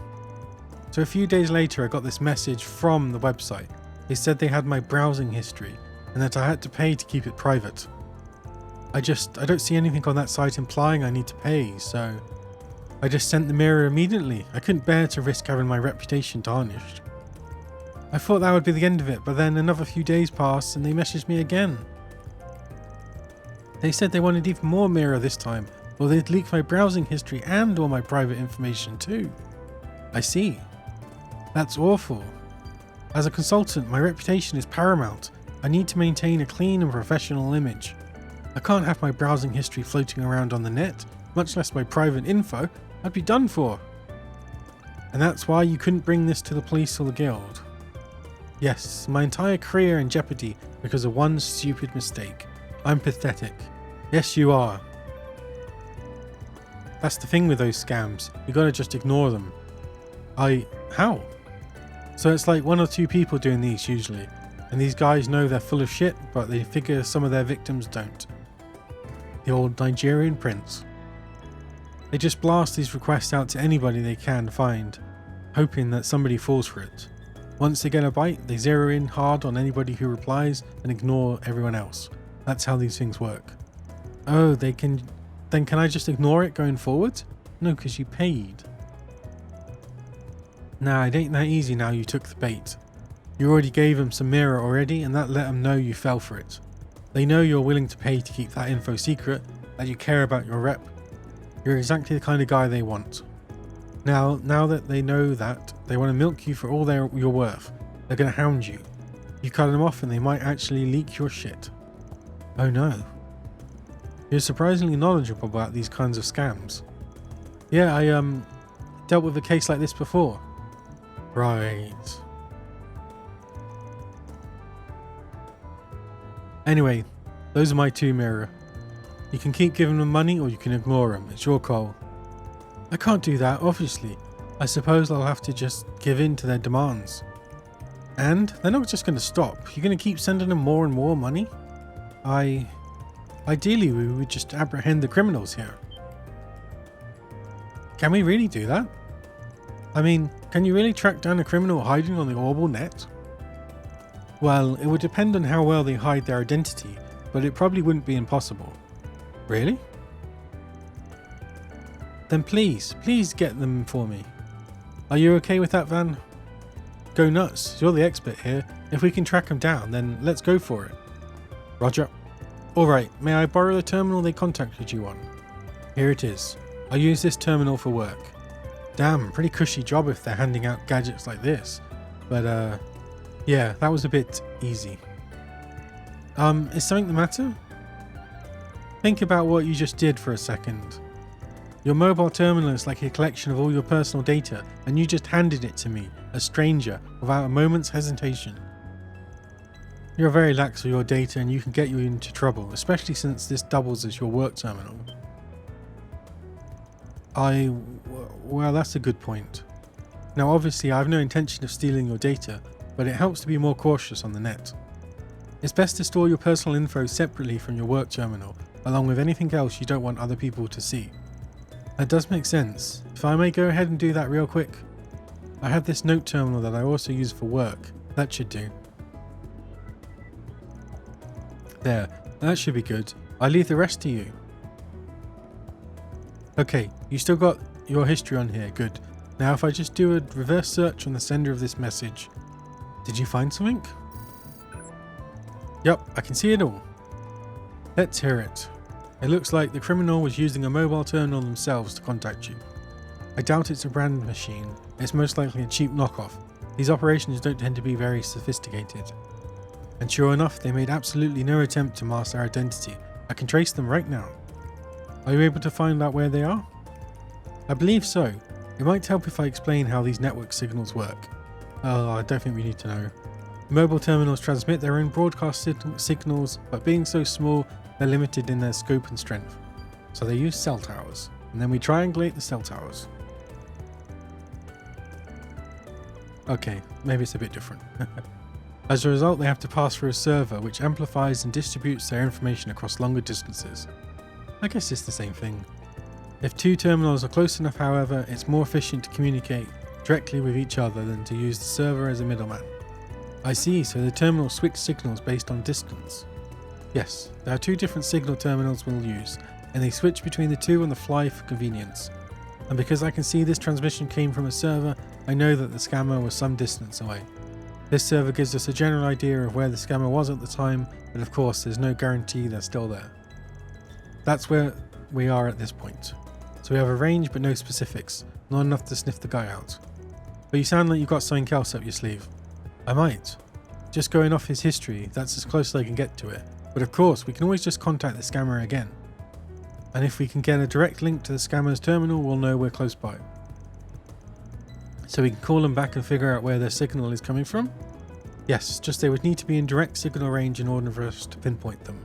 So a few days later I got this message from the website. They said they had my browsing history and that I had to pay to keep it private. I don't see anything on that site implying I need to pay, so I just sent the mirror immediately. I couldn't bear to risk having my reputation tarnished. I thought that would be the end of it, but then another few days passed and they messaged me again. They said they wanted even more mirror this time, or they'd leak my browsing history and all my private information too. I see. That's awful. As a consultant, my reputation is paramount. I need to maintain a clean and professional image. I can't have my browsing history floating around on the net, much less my private info. I'd be done for. And that's why you couldn't bring this to the police or the guild. Yes, my entire career in jeopardy because of one stupid mistake. I'm pathetic. Yes, you are. That's the thing with those scams. You gotta just ignore them. How? So it's like one or two people doing these usually. And these guys know they're full of shit, but they figure some of their victims don't. The old Nigerian prince. They just blast these requests out to anybody they can find, hoping that somebody falls for it. Once they get a bite, they zero in hard on anybody who replies and ignore everyone else. That's how these things work. Oh, then can I just ignore it going forward? No, because you paid. Nah, it ain't that easy now you took the bait. You already gave them some mirror already, and that let them know you fell for it. They know you're willing to pay to keep that info secret, that you care about your rep. You're exactly the kind of guy they want. Now that they know that, they want to milk you for all you're worth. They're going to hound you. You cut them off and they might actually leak your shit. Oh no. You're surprisingly knowledgeable about these kinds of scams. Yeah, I dealt with a case like this before. Right. Anyway, those are my two mirror. You can keep giving them money or you can ignore them. It's your call. I can't do that, obviously. I suppose I'll have to just give in to their demands. And they're not just going to stop. You're going to keep sending them more and more money? Ideally, we would just apprehend the criminals here. Can we really do that? I mean, can you really track down a criminal hiding on the Orbital net? Well, it would depend on how well they hide their identity, but it probably wouldn't be impossible. Really? Then please get them for me. Are you okay with that, Van? Go nuts, you're the expert here. If we can track them down, then let's go for it. Roger. Alright, may I borrow the terminal they contacted you on? Here it is. I'll use this terminal for work. Damn, pretty cushy job if they're handing out gadgets like this. But yeah, that was a bit easy. Is something the matter? Think about what you just did for a second. Your mobile terminal is like a collection of all your personal data, and you just handed it to me, a stranger, without a moment's hesitation. You're very lax with your data and you can get you into trouble, especially since this doubles as your work terminal. Well, that's a good point. Now obviously I have no intention of stealing your data, but it helps to be more cautious on the net. It's best to store your personal info separately from your work terminal, along with anything else you don't want other people to see. That does make sense. If I may go ahead and do that real quick. I have this note terminal that I also use for work. That should do. There, that should be good. I leave the rest to you. Okay, you still got your history on here, good. Now if I just do a reverse search on the sender of this message. Did you find something? Yup, I can see it all. Let's hear it. It looks like the criminal was using a mobile terminal themselves to contact you. I doubt it's a brand machine. It's most likely a cheap knockoff. These operations don't tend to be very sophisticated. And sure enough, they made absolutely no attempt to mask their identity. I can trace them right now. Are you able to find out where they are? I believe so. It might help if I explain how these network signals work. Oh, I don't think we need to know. Mobile terminals transmit their own broadcast signals, but being so small, they're limited in their scope and strength. So they use cell towers, and then we triangulate the cell towers. Okay, maybe it's a bit different. As a result, they have to pass through a server which amplifies and distributes their information across longer distances. I guess it's the same thing. If two terminals are close enough, however, it's more efficient to communicate directly with each other than to use the server as a middleman. I see, so the terminals switch signals based on distance. Yes, there are two different signal terminals we'll use, and they switch between the two on the fly for convenience. And because I can see this transmission came from a server, I know that the scammer was some distance away. This server gives us a general idea of where the scammer was at the time, but of course there's no guarantee they're still there. That's where we are at this point. So we have a range but no specifics, not enough to sniff the guy out. But you sound like you've got something else up your sleeve. I might. Just going off his history, that's as close as I can get to it. But of course, we can always just contact the scammer again. And if we can get a direct link to the scammer's terminal, we'll know we're close by. So we can call them back and figure out where their signal is coming from? Yes, just they would need to be in direct signal range in order for us to pinpoint them.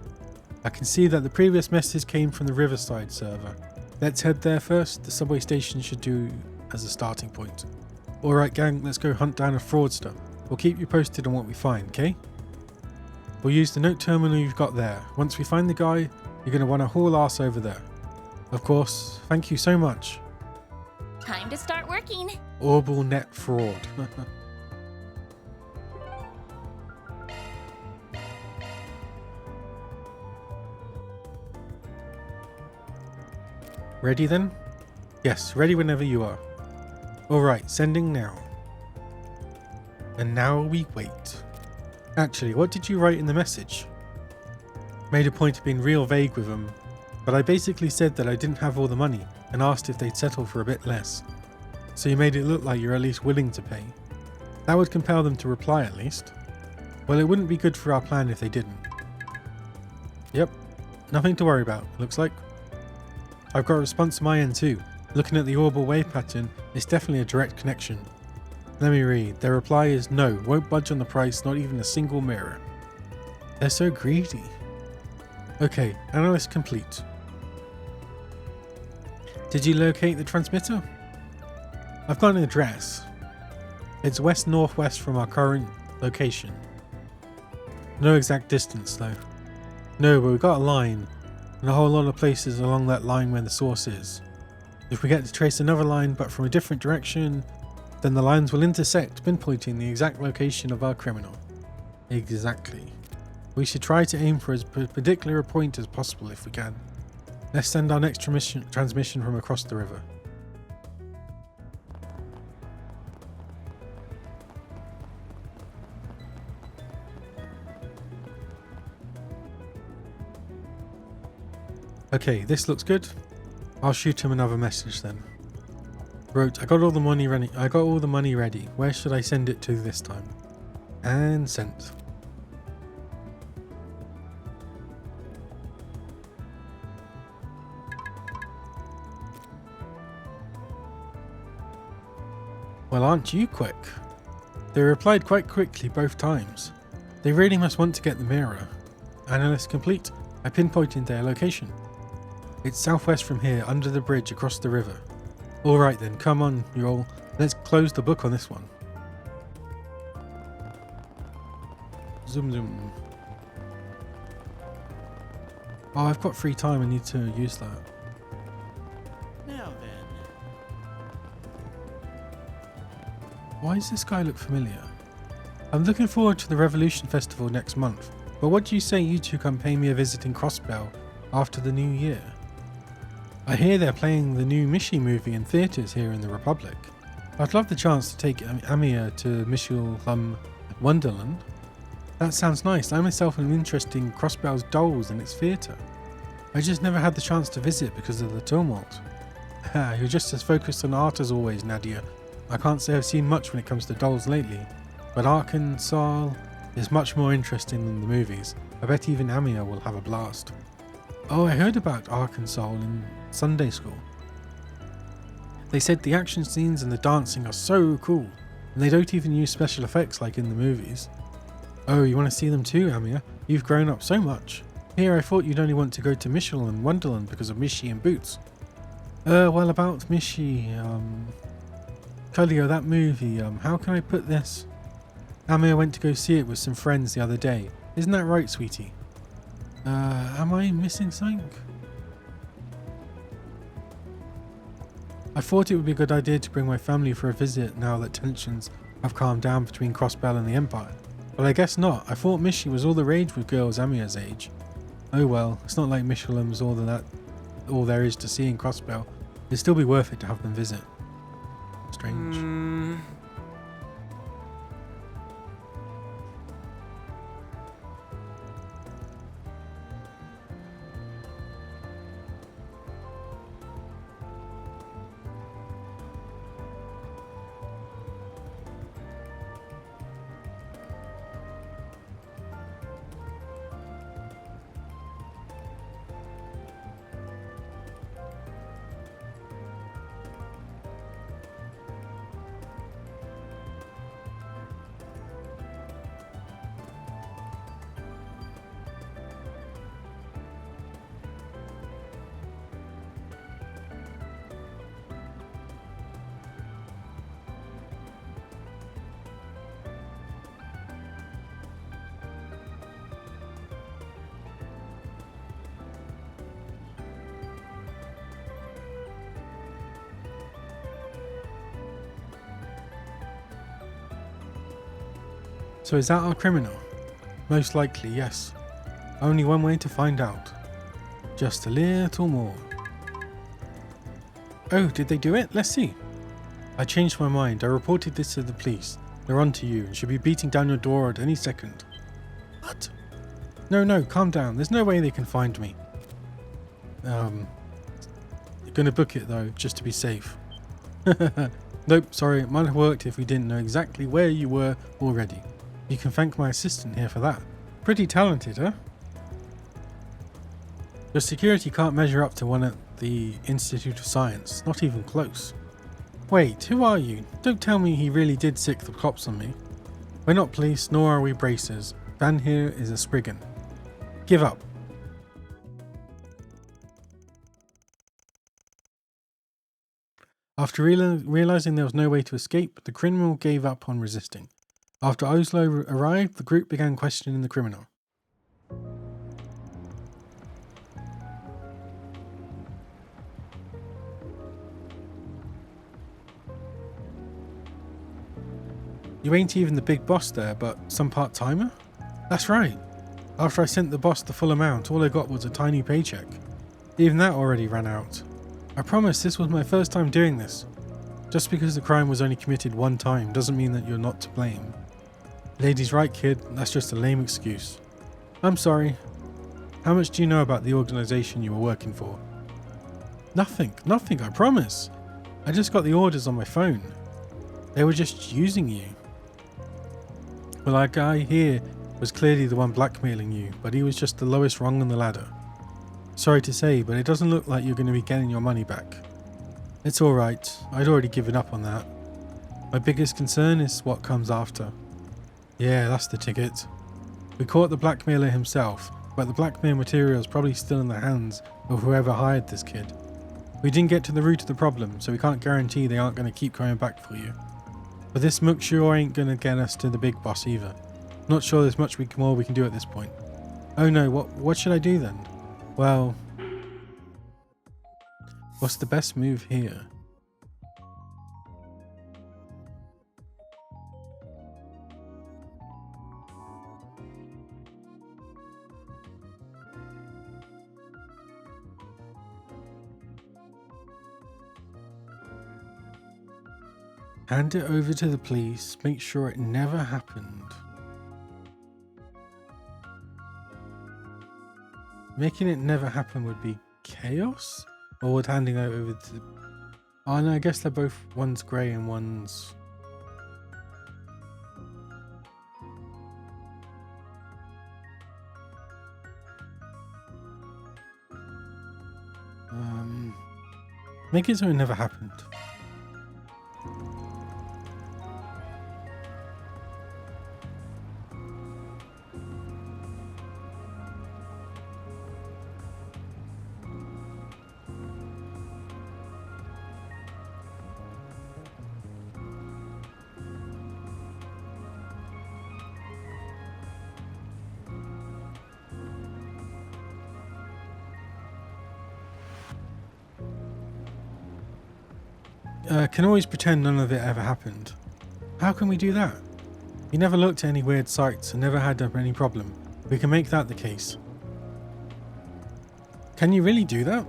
I can see that the previous message came from the Riverside server. Let's head there first, the subway station should do as a starting point. Alright gang, let's go hunt down a fraudster. We'll keep you posted on what we find, okay? We'll use the note terminal you've got there. Once we find the guy, you're going to want to haul ass over there. Of course, thank you so much. Time to start working. Orbital net fraud. Ready then? Yes, ready whenever you are. Alright, sending now. And now we wait. Actually, what did you write in the message? Made a point of being real vague with them, but I basically said that I didn't have all the money and asked if they'd settle for a bit less. So you made it look like you're at least willing to pay. That would compel them to reply at least. Well, it wouldn't be good for our plan if they didn't. Yep, nothing to worry about, looks like. I've got a response on my end too. Looking at the orbital wave pattern, it's definitely a direct connection. Let me read. Their reply is no, won't budge on the price, not even a single mirror. They're so greedy. Okay, analysis complete. Did you locate the transmitter? I've got an address. It's west-northwest from our current location. No exact distance though. No, but we've got a line, and a whole lot of places along that line where the source is. If we get to trace another line but from a different direction, then the lines will intersect, pinpointing the exact location of our criminal. Exactly. We should try to aim for as perpendicular a point as possible if we can. Let's send our next transmission from across the river. Okay, this looks good. I'll shoot him another message then. Wrote, I got all the money ready. Where should I send it to this time? And sent. Well, aren't you quick? They replied quite quickly both times. They really must want to get the mirror. Analyst complete. I pinpointed their location. It's southwest from here, under the bridge across the river. Alright then, come on, you all. Let's close the book on this one. Zoom zoom. Oh, I've got free time, I need to use that. Now then. Why does this guy look familiar? I'm looking forward to the Revolution Festival next month, but what do you say you two come pay me a visit in Crossbell after the new year? I hear they're playing the new Mishi movie in theatres here in the Republic. I'd love the chance to take Amiya to Mishul Wonderland. That sounds nice. I myself am interested in Crossbell's dolls and its theatre. I just never had the chance to visit because of the tumult. You're just as focused on art as always, Nadia. I can't say I've seen much when it comes to dolls lately, but Arkansas is much more interesting than the movies. I bet even Amiya will have a blast. Oh, I heard about Arkansas in Sunday school. They said the action scenes and the dancing are so cool, and they don't even use special effects like in the movies. Oh, you want to see them too, Amiya? You've grown up so much. Here, I thought you'd only want to go to Mishul and Wonderland because of Mishi and Boots. Well, about Mishi, Kalio, that movie, how can I put this? Amiya went to go see it with some friends the other day. Isn't that right, sweetie? Am I missing something? I thought it would be a good idea to bring my family for a visit now that tensions have calmed down between Crossbell and the Empire. But I guess not. I thought Mishi was all the rage with girls Amiya's age. Oh well, it's not like Mishulam's all there is to see in Crossbell. It'd still be worth it to have them visit. Strange. So is that our criminal? Most likely, yes. Only one way to find out. Just a little more. Oh, did they do it? Let's see. I changed my mind. I reported this to the police. They're on to you and should be beating down your door at any second. What? No, calm down. There's no way they can find me. You're gonna book it though, just to be safe. Nope, sorry, it might have worked if we didn't know exactly where you were already. You can thank my assistant here for that. Pretty talented, huh? Your security can't measure up to one at the Institute of Science, not even close. Wait, who are you? Don't tell me he really did sick the cops on me. We're not police, nor are we bracers. Van here is a Spriggan. Give up. After realizing there was no way to escape, the criminal gave up on resisting. After Oslo arrived, the group began questioning the criminal. You ain't even the big boss there, but some part-timer? That's right. After I sent the boss the full amount, all I got was a tiny paycheck. Even that already ran out. I promise this was my first time doing this. Just because the crime was only committed one time doesn't mean that you're not to blame. Lady's right, kid. That's just a lame excuse. I'm sorry. How much do you know about the organization you were working for? Nothing, I promise. I just got the orders on my phone. They were just using you. Well, that guy here was clearly the one blackmailing you, but he was just the lowest rung on the ladder. Sorry to say, but it doesn't look like you're going to be getting your money back. It's alright. I'd already given up on that. My biggest concern is what comes after. Yeah, that's the ticket. We caught the blackmailer himself, but the blackmail material is probably still in the hands of whoever hired this kid. We didn't get to the root of the problem, so we can't guarantee they aren't going to keep coming back for you. But this muck sure ain't going to get us to the big boss either. Not sure there's much more we can do at this point. Oh no, what should I do then? Well, what's the best move here? Hand it over to the police, make sure it never happened. Making it never happen would be chaos? Or would handing it over to... Oh no, I guess they're both... One's grey and one's... Make it so it never happened. Can always pretend none of it ever happened. How can we do that? You never looked at any weird sights and never had any problem. We can make that the case. Can you really do that?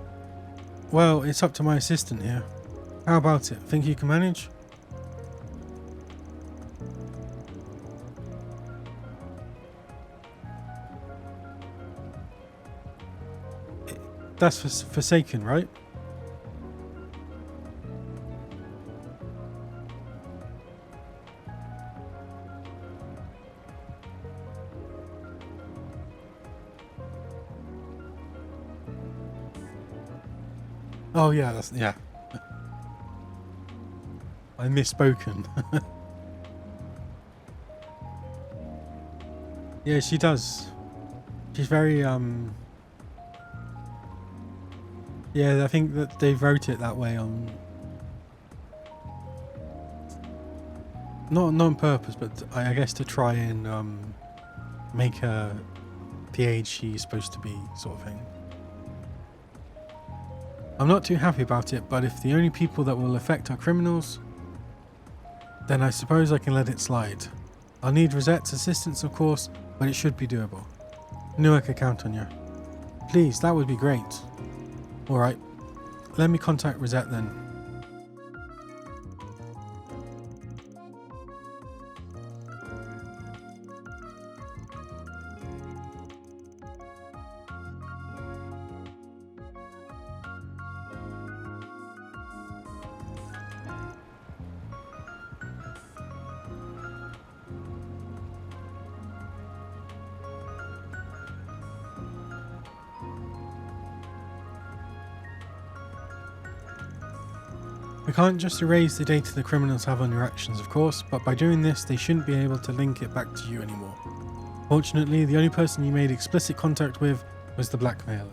Well, it's up to my assistant here. How about it? Think you can manage? That's Forsaken, right? Oh yeah, that's yeah. I misspoken. Yeah, she does. She's very yeah, I think that they wrote it that way on not on purpose, but I guess to try and make her the age she's supposed to be, sort of thing. I'm not too happy about it, but if the only people that will affect are criminals, then I suppose I can let it slide. I'll need Rosette's assistance, of course, but it should be doable. Knew I could count on you. Please, that would be great. Alright, let me contact Rosette then. We can't just erase the data the criminals have on your actions, of course, but by doing this, they shouldn't be able to link it back to you anymore. Fortunately, the only person you made explicit contact with was the blackmailer.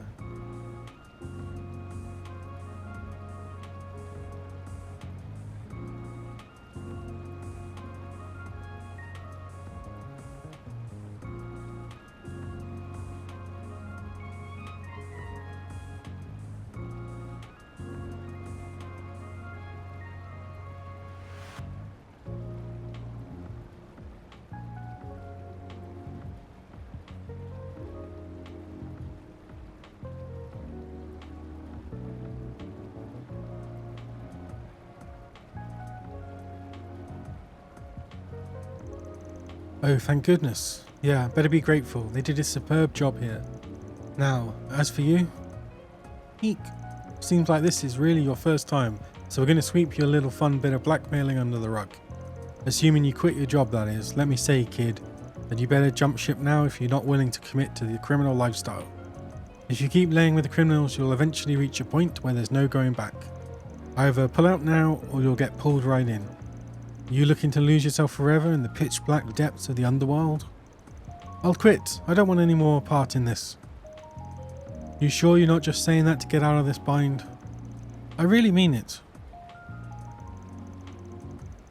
Oh, thank goodness. Yeah, better be grateful. They did a superb job here. Now, as for you, eek. Seems like this is really your first time, so we're going to sweep your little fun bit of blackmailing under the rug. Assuming you quit your job, that is. Let me say, kid, that you better jump ship now if you're not willing to commit to the criminal lifestyle. If you keep laying with the criminals, you'll eventually reach a point where there's no going back. Either pull out now, or you'll get pulled right in. You looking to lose yourself forever in the pitch black depths of the underworld? I'll quit. I don't want any more part in this. You sure you're not just saying that to get out of this bind? I really mean it.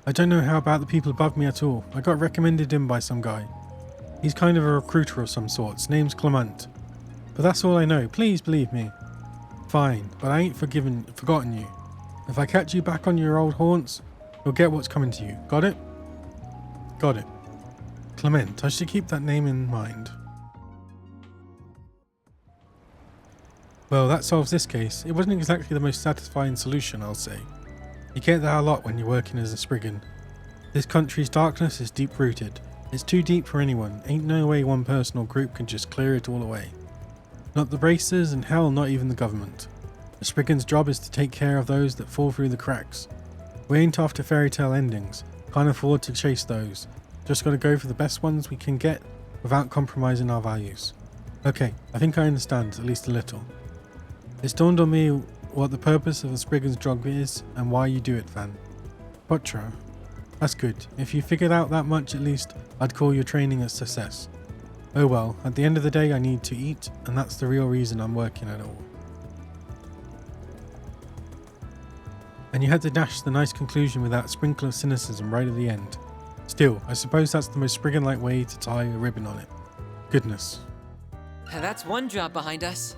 I don't know how about the people above me at all. I got recommended in by some guy. He's kind of a recruiter of some sorts. Name's Clement. But that's all I know. Please believe me. Fine, but I ain't forgotten you. If I catch you back on your old haunts, you'll get what's coming to you. Got it? Got it. Clement. I should keep that name in mind. Well, that solves this case. It wasn't exactly the most satisfying solution, I'll say. You get that a lot when you're working as a Spriggan. This country's darkness is deep-rooted. It's too deep for anyone. Ain't no way one person or group can just clear it all away. Not the bracers, and hell, not even the government. A Spriggan's job is to take care of those that fall through the cracks. We ain't after fairy tale endings. Can't afford to chase those. Just gotta go for the best ones we can get without compromising our values. Okay, I think I understand, at least a little. It's dawned on me what the purpose of a Spriggan's job is and why you do it, Van. Potra. That's good. If you figured out that much at least, I'd call your training a success. Oh well, at the end of the day I need to eat, and that's the real reason I'm working at all. And you had to dash the nice conclusion with that sprinkle of cynicism right at the end. Still, I suppose that's the most Spriggan-like way to tie a ribbon on it. Goodness. That's one job behind us.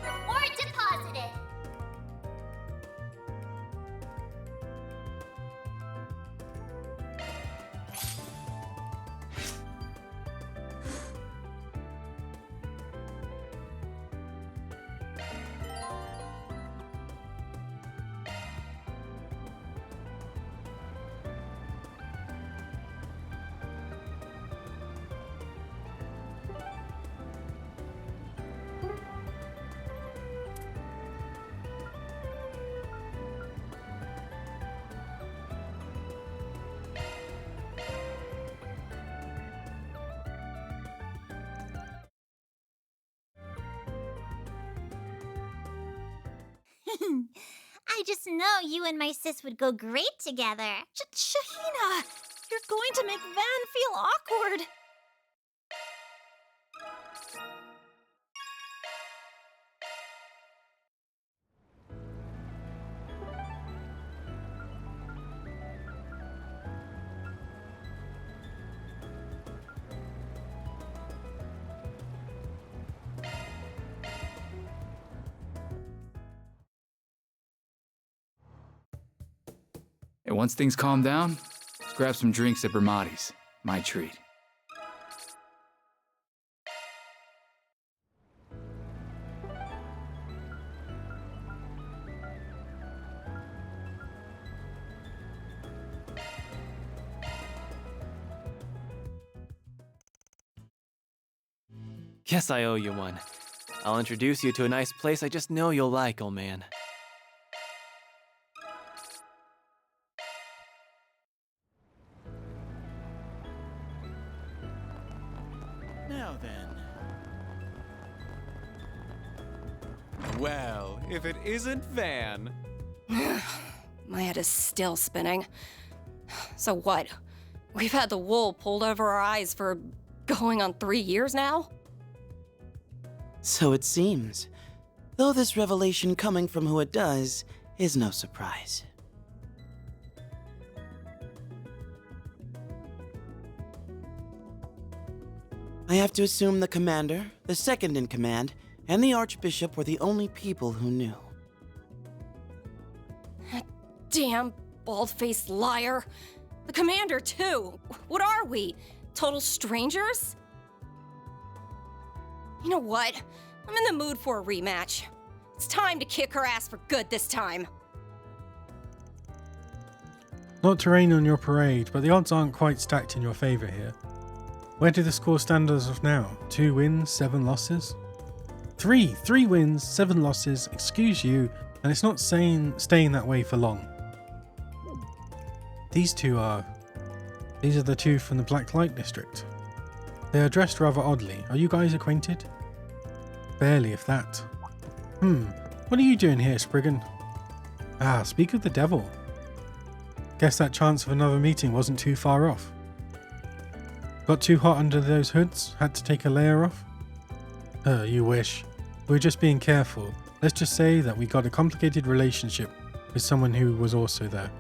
Reward deposited. I just know you and my sis would go great together. Shahina, you're going to make Van feel awkward. And once things calm down, let's grab some drinks at Bermati's. My treat. Guess I owe you one. I'll introduce you to a nice place I just know you'll like, old man. Now then. Well, if it isn't Van. My head is still spinning. So what? We've had the wool pulled over our eyes for going on 3 years now? So it seems. Though this revelation coming from who it does is no surprise. I have to assume the commander, the second in command, and the archbishop were the only people who knew. Damn bald-faced liar. The commander, too. What are we? Total strangers? You know what? I'm in the mood for a rematch. It's time to kick her ass for good this time. Not to rain on your parade, but the odds aren't quite stacked in your favour here. Where do the score stand as of now? 2 wins, 7 losses? 3 wins, 7 losses, excuse you, and it's not staying that way for long. These are the two from the Black Light District. They are dressed rather oddly. Are you guys acquainted? Barely, if that. What are you doing here, Spriggan? Ah, speak of the devil. Guess that chance of another meeting wasn't too far off. Got too hot under those hoods? Had to take a layer off? You wish. We were just being careful. Let's just say that we got a complicated relationship with someone who was also there.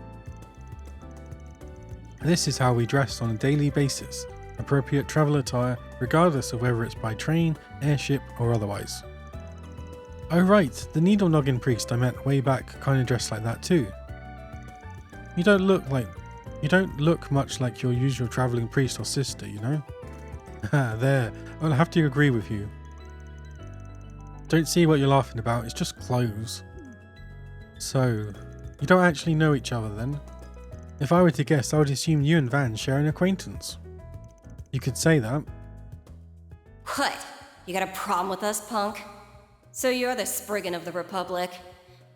This is how we dress on a daily basis. Appropriate travel attire, regardless of whether it's by train, airship, or otherwise. Oh right, the needle noggin priest I met way back kinda dressed like that too. You don't look much like your usual travelling priest or sister, you know? There, I'll have to agree with you. Don't see what you're laughing about, it's just clothes. So, you don't actually know each other then? If I were to guess, I would assume you and Van share an acquaintance. You could say that. What? You got a problem with us, punk? So you're the Spriggan of the Republic.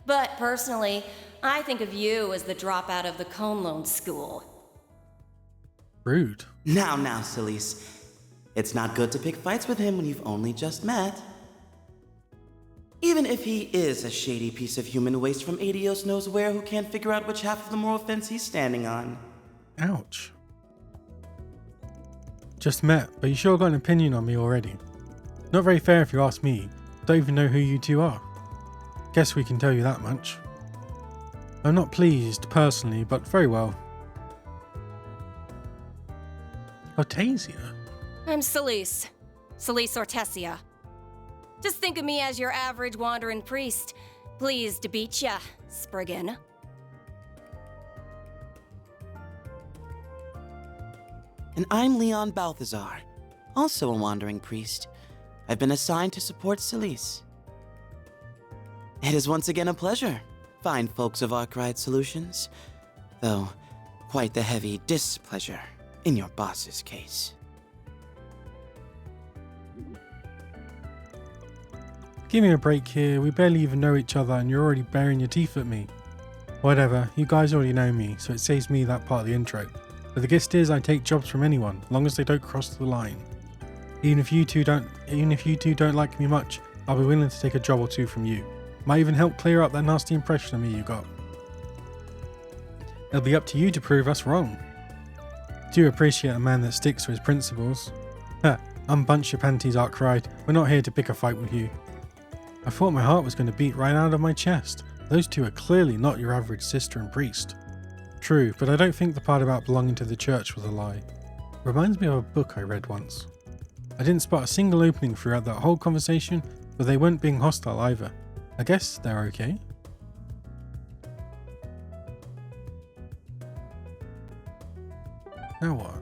But personally, I think of you as the dropout of the Conlone School. Rude. Now, Celise. It's not good to pick fights with him when you've only just met. Even if he is a shady piece of human waste from Adios knows where who can't figure out which half of the moral fence he's standing on. Ouch. Just met, but you sure got an opinion on me already. Not very fair if you ask me. Don't even know who you two are. Guess we can tell you that much. I'm not pleased, personally, but very well. Ortasia? I'm Celise. Celise Ortesia. Just think of me as your average wandering priest. Pleased to beat ya, Spriggan. And I'm Leon Balthazar, also a wandering priest. I've been assigned to support Celise. It is once again a pleasure, fine folks of Arkwright Solutions. Though, quite the heavy displeasure in your boss's case. Give me a break here, we barely even know each other and you're already baring your teeth at me. Whatever, you guys already know me, so it saves me that part of the intro. But the gist is I take jobs from anyone, long as they don't cross the line. Even if you two don't like me much, I'll be willing to take a job or two from you. Might even help clear up that nasty impression of me you got. It'll be up to you to prove us wrong. Do appreciate a man that sticks to his principles. Unbunch your panties, Arkwright. We're not here to pick a fight with you. I thought my heart was going to beat right out of my chest. Those two are clearly not your average sister and priest. True, but I don't think the part about belonging to the church was a lie. Reminds me of a book I read once. I didn't spot a single opening throughout that whole conversation, but they weren't being hostile either. I guess they're okay. Now what?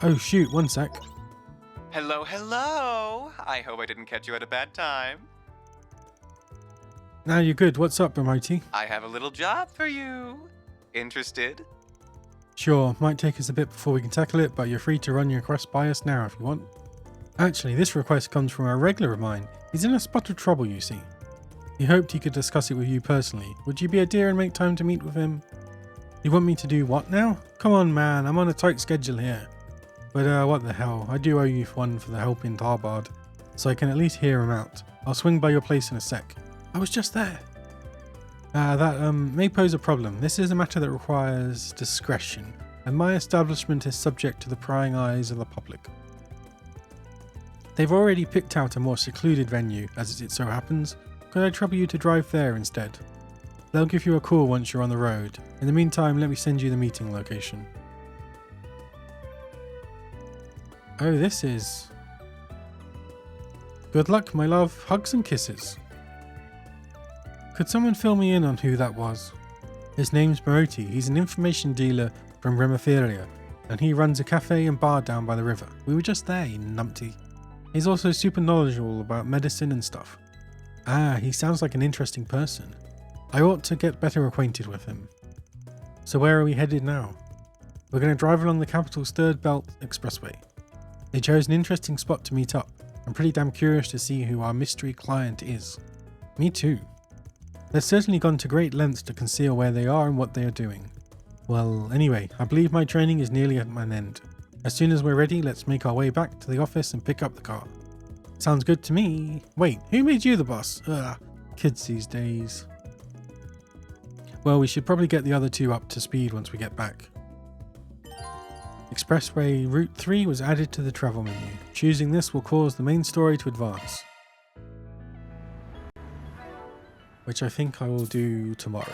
Oh shoot, one sec. Hello, hello! I hope I didn't catch you at a bad time. Now you're good, what's up, Bamoti? I have a little job for you. Interested? Sure, might take us a bit before we can tackle it, but you're free to run your request by us now if you want. Actually, this request comes from a regular of mine. He's in a spot of trouble, you see. He hoped he could discuss it with you personally. Would you be a dear and make time to meet with him? You want me to do what now? Come on, man, I'm on a tight schedule here. But what the hell, I do owe you one for the help in Tarbard, so I can at least hear him out. I'll swing by your place in a sec. I was just there. That may pose a problem. This is a matter that requires discretion, and my establishment is subject to the prying eyes of the public. They've already picked out a more secluded venue, as it so happens. Could I trouble you to drive there instead? They'll give you a call once you're on the road. In the meantime, let me send you the meeting location. Oh, this is... Good luck, my love. Hugs and kisses. Could someone fill me in on who that was? His name's Maroti. He's an information dealer from Remiferia, and he runs a cafe and bar down by the river. We were just there, you numpty. He's also super knowledgeable about medicine and stuff. Ah, he sounds like an interesting person. I ought to get better acquainted with him. So where are we headed now? We're going to drive along the capital's third belt expressway. They chose an interesting spot to meet up. I'm pretty damn curious to see who our mystery client is. Me too. They've certainly gone to great lengths to conceal where they are and what they are doing. Well, anyway, I believe my training is nearly at an end. As soon as we're ready, let's make our way back to the office and pick up the car. Sounds good to me. Wait, who made you the boss? Ugh, kids these days. Well, we should probably get the other two up to speed once we get back. Expressway Route 3 was added to the travel menu. Choosing this will cause the main story to advance, which I think I will do tomorrow.